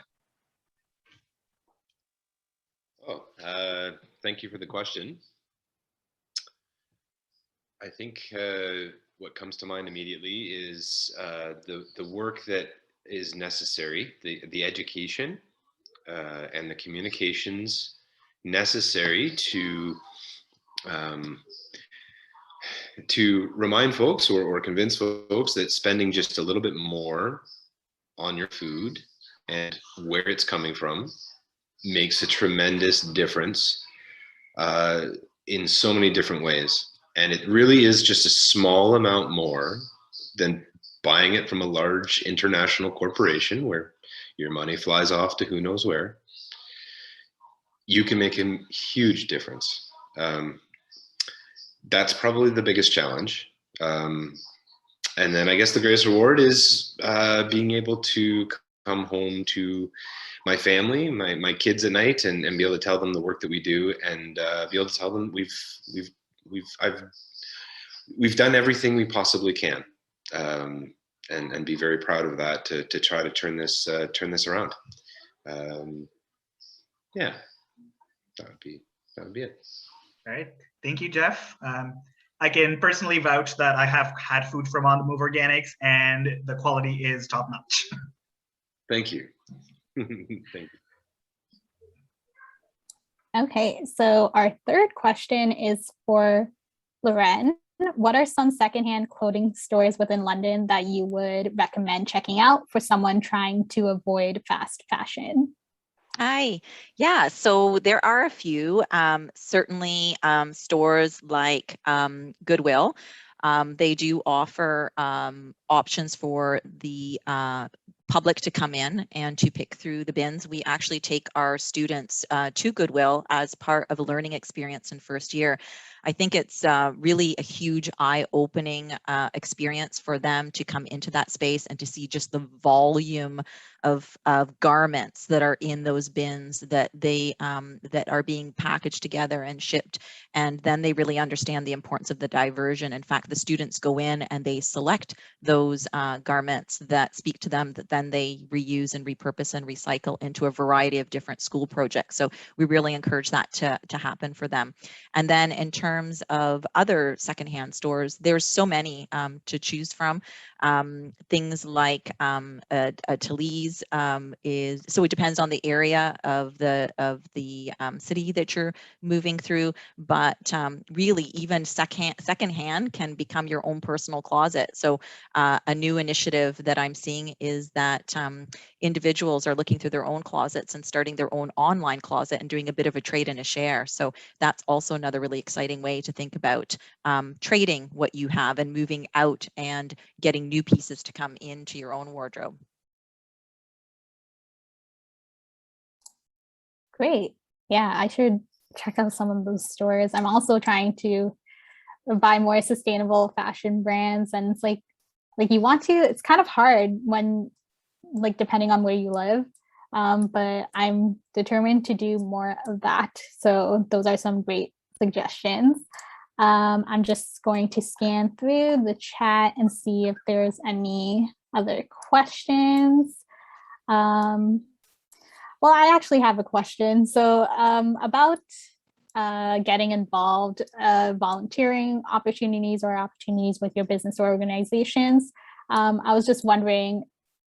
Oh, thank you for the question. I think what comes to mind immediately is the work that is necessary, the education and the communications necessary to remind folks or convince folks that spending just a little bit more on your food and where it's coming from makes a tremendous difference in so many different ways. And it really is just a small amount more than buying it from a large international corporation where your money flies off to who knows where. You can make a huge difference. That's probably the biggest challenge. And then I guess the greatest reward is being able to come home to my family, my kids at night, and be able to tell them the work that we do, and be able to tell them we've done everything we possibly can, and be very proud of that to try to turn this around. Yeah, that would be it. All right, thank you, Jeff. I can personally vouch that I have had food from On the Move Organics, and the quality is top notch. Thank you. Thank you. Okay, so our third question is for Loren. What are some secondhand clothing stores within London that you would recommend checking out for someone trying to avoid fast fashion? Hi. Yeah, so there are a few, certainly stores like Goodwill. They do offer options for the public to come in and to pick through the bins. We actually take our students to Goodwill as part of a learning experience in first year. I think it's really a huge eye-opening experience for them to come into that space and to see just the volume of garments that are in those bins that they that are being packaged together and shipped, and then they really understand the importance of the diversion. In fact, the students go in and they select those garments that speak to them, that then they reuse and repurpose and recycle into a variety of different school projects. So we really encourage that to happen for them. And then in terms of other secondhand stores, there's so many to choose from. Things like Talese is, so it depends on the area of the city that you're moving through, but really even secondhand can become your own personal closet. So a new initiative that I'm seeing is that individuals are looking through their own closets and starting their own online closet and doing a bit of a trade and a share. So that's also another really exciting way to think about trading what you have and moving out and getting new pieces to come into your own wardrobe. Great. Yeah, I should check out some of those stores. I'm also trying to buy more sustainable fashion brands, and it's like you want to, it's kind of hard when, like, depending on where you live, but I'm determined to do more of that. So those are some great suggestions. I'm just going to scan through the chat and see if there's any other questions. Well, I actually have a question. So about getting involved, volunteering opportunities or opportunities with your business or organizations. I was just wondering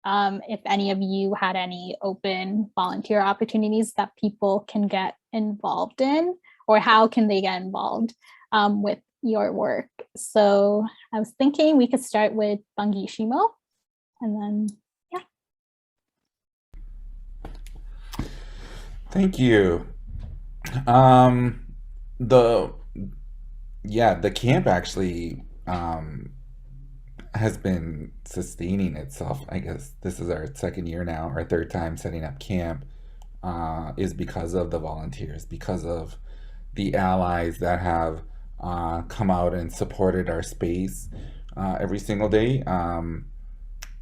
if any of you had any open volunteer opportunities that people can get involved in, or how can they get involved with your work. So I was thinking we could start with Bangishimo, and then, yeah. Thank you. The camp actually has been sustaining itself. I guess this is our second year now, our third time setting up camp, is because of the volunteers, because of the allies that have come out and supported our space every single day.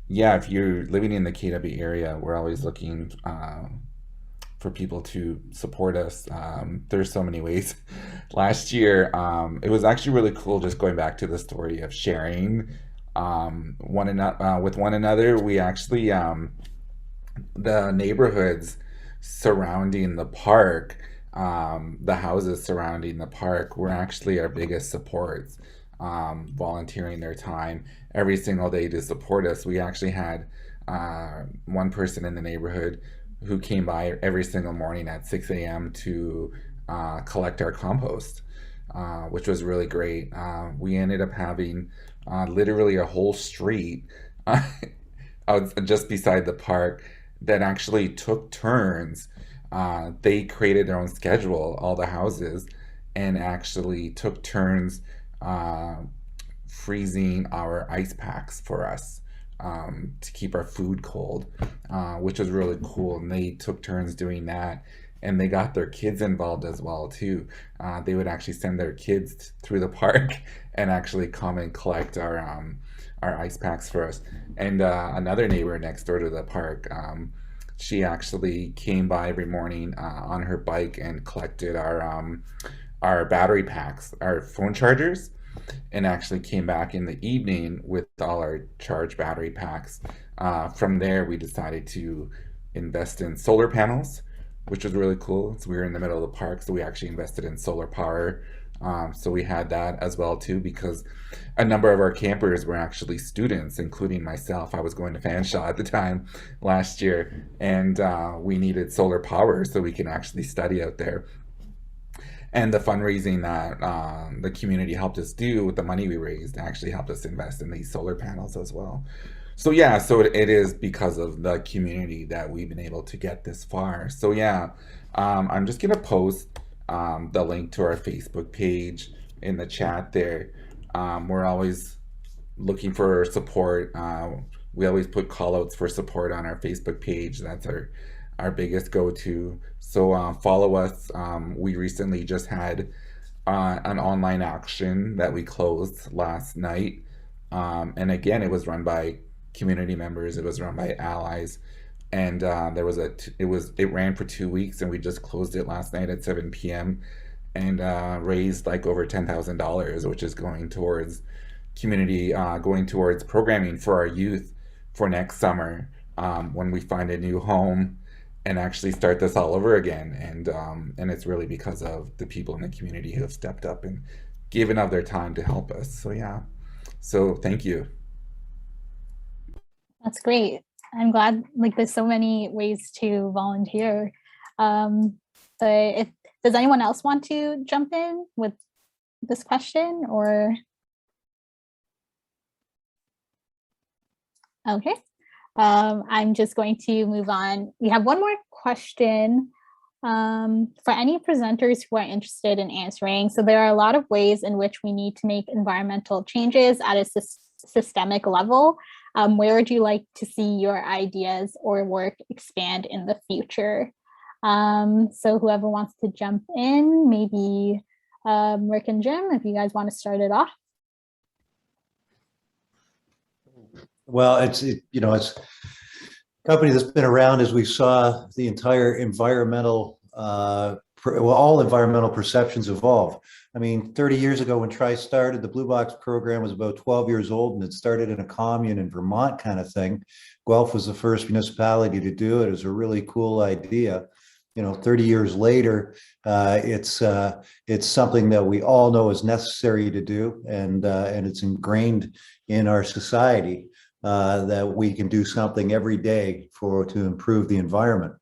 If you're living in the KW area, we're always looking for people to support us. There's so many ways. Last year, it was actually really cool just going back to the story of sharing with one another. We actually, the neighborhoods surrounding the park, the houses surrounding the park were actually our biggest supports, volunteering their time every single day to support us. We actually had one person in the neighborhood who came by every single morning at 6 a.m. to collect our compost, which was really great. We ended up having literally a whole street just beside the park that actually took turns. They created their own schedule, all the houses, and actually took turns freezing our ice packs for us. To keep our food cold, which was really cool. And they took turns doing that, and they got their kids involved as well too. They would actually send their kids through the park and actually come and collect our ice packs for us. And another neighbor next door to the park, she actually came by every morning on her bike and collected our battery packs, our phone chargers, and actually came back in the evening with all our charged battery packs. From there, we decided to invest in solar panels, which was really cool. So we were in the middle of the park, so we actually invested in solar power. So we had that as well too, because a number of our campers were actually students, including myself. I was going to Fanshawe at the time last year, and we needed solar power so we can actually study out there. And the fundraising that the community helped us do with the money we raised actually helped us invest in these solar panels as well. So it is because of the community that we've been able to get this far. So I'm just gonna post the link to our Facebook page in the chat there. We're always looking for support. We always put call outs for support on our Facebook page. That's our biggest go-to. So follow us. We recently just had an online auction that we closed last night, and again, it was run by community members. It was run by allies, and it ran for 2 weeks, and we just closed it last night at 7 p.m. and raised like over $10,000, which is going towards community, going towards programming for our youth for next summer, when we find a new home and actually start this all over again. And it's really because of the people in the community who have stepped up and given of their time to help us. So thank you. That's great. I'm glad there's so many ways to volunteer. But does anyone else want to jump in with this question, or? Okay. I'm just going to move on. We have one more question for any presenters who are interested in answering. So there are a lot of ways in which we need to make environmental changes at a systemic level. Where would you like to see your ideas or work expand in the future? So whoever wants to jump in, maybe Rick and Jim, if you guys want to start it off. Well, it's a company that's been around as we saw the entire environmental, all environmental perceptions evolve. I mean, 30 years ago when Tri started, the Blue Box program was about 12 years old, and it started in a commune in Vermont kind of thing. Guelph was the first municipality to do it. It was a really cool idea. 30 years later, it's something that we all know is necessary to do, and it's ingrained in our society that we can do something every day to improve the environment.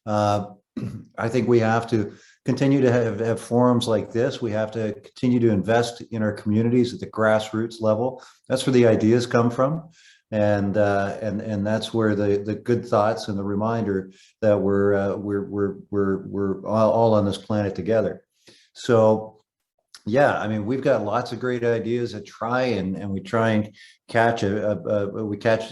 I think we have to continue to have forums like this. We have to continue to invest in our communities at the grassroots level. That's where the ideas come from. And that's where the good thoughts and the reminder that we're all on this planet together. So yeah, I mean, we've got lots of great ideas at Tri, and we try and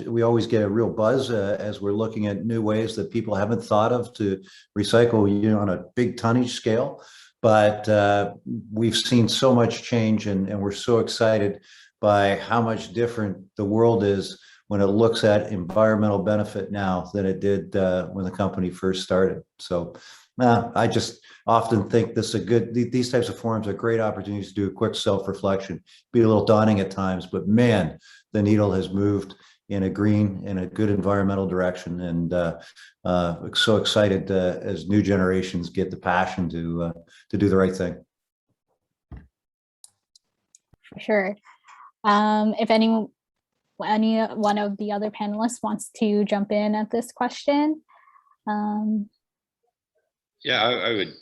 we always get a real buzz as we're looking at new ways that people haven't thought of to recycle, on a big tonnage scale. But we've seen so much change, and we're so excited by how much different the world is when it looks at environmental benefit now than it did when the company first started. So I just often think these types of forums are great opportunities to do a quick self-reflection. Be a little daunting at times, but man, the needle has moved in a good environmental direction, and so excited as new generations get the passion to do the right thing. For sure. If any one of the other panelists wants to jump in at this question. Yeah, I would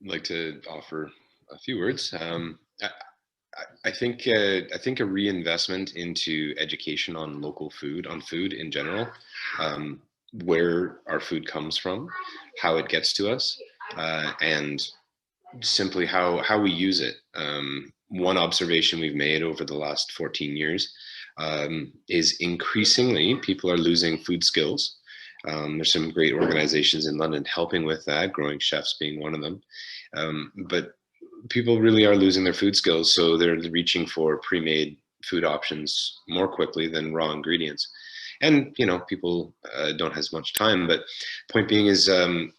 like to offer a few words. I think a reinvestment into education on local food, on food in general, where our food comes from, how it gets to us, and simply how we use it. One observation we've made over the last 14 years is increasingly people are losing food skills. There's some great organizations in London helping with that, Growing Chefs being one of them. But people really are losing their food skills, so they're reaching for pre-made food options more quickly than raw ingredients. And people don't have as much time. But point being is, it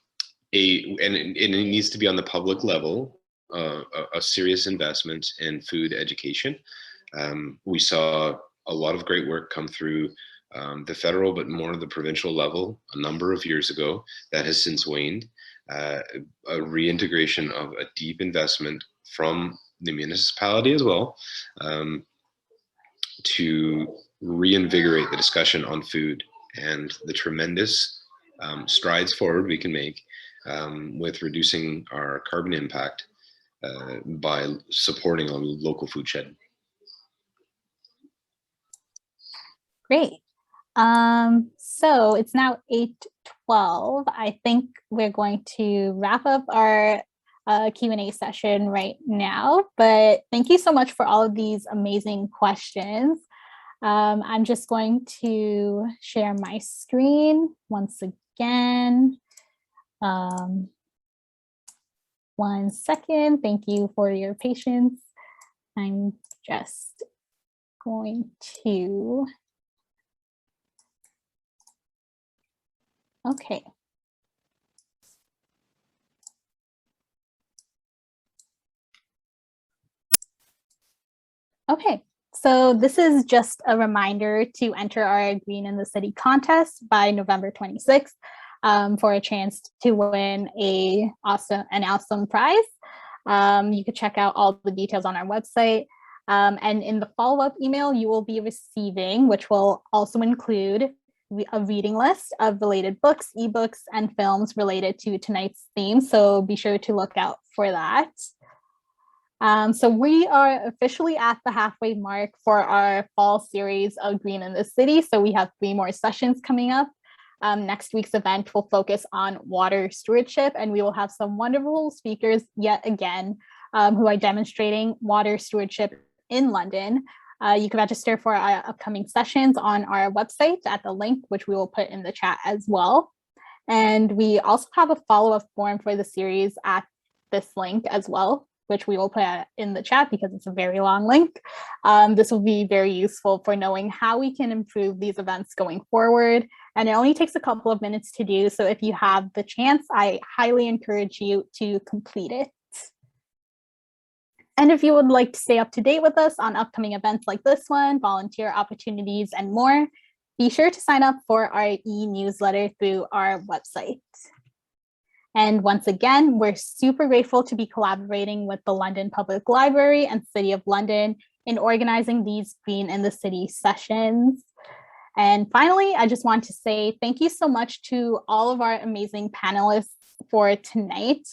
needs to be on the public level, a serious investment in food education. We saw a lot of great work come through the federal, but more the provincial level a number of years ago that has since waned. A reintegration of a deep investment from the municipality as well, to reinvigorate the discussion on food and the tremendous strides forward we can make with reducing our carbon impact by supporting a local food shed. Great. So it's now 8:12. I think we're going to wrap up our Q&A session right now, but thank you so much for all of these amazing questions. I'm just going to share my screen once again. 1 second. Thank you for your patience. I'm just going to... Okay. Okay, so this is just a reminder to enter our Green in the City contest by November 26th for a chance to win an awesome prize. You can check out all the details on our website. And in the follow-up email you will be receiving, which will also include a reading list of related books, ebooks, and films related to tonight's theme. So be sure to look out for that. So we are officially at the halfway mark for our fall series of Green in the City. So we have 3 more sessions coming up. Next week's event will focus on water stewardship, and we will have some wonderful speakers yet again who are demonstrating water stewardship in London. You can register for our upcoming sessions on our website at the link, which we will put in the chat as well. And we also have a follow-up form for the series at this link as well, which we will put in the chat because it's a very long link. This will be very useful for knowing how we can improve these events going forward. And it only takes a couple of minutes to do. So if you have the chance, I highly encourage you to complete it. And if you would like to stay up to date with us on upcoming events like this one, volunteer opportunities, and more, be sure to sign up for our e-newsletter through our website. And once again, we're super grateful to be collaborating with the London Public Library and City of London in organizing these Green in the City sessions. And finally, I just want to say thank you so much to all of our amazing panelists for tonight.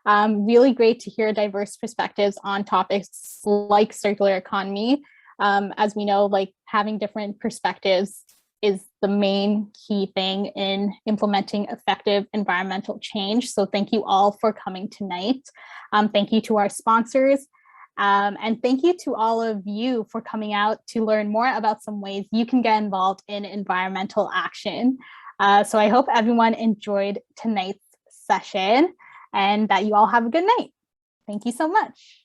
Really great to hear diverse perspectives on topics like circular economy. As we know, like having different perspectives is the main key thing in implementing effective environmental change. So thank you all for coming tonight. Thank you to our sponsors. And thank you to all of you for coming out to learn more about some ways you can get involved in environmental action. So I hope everyone enjoyed tonight's session and that you all have a good night. Thank you so much.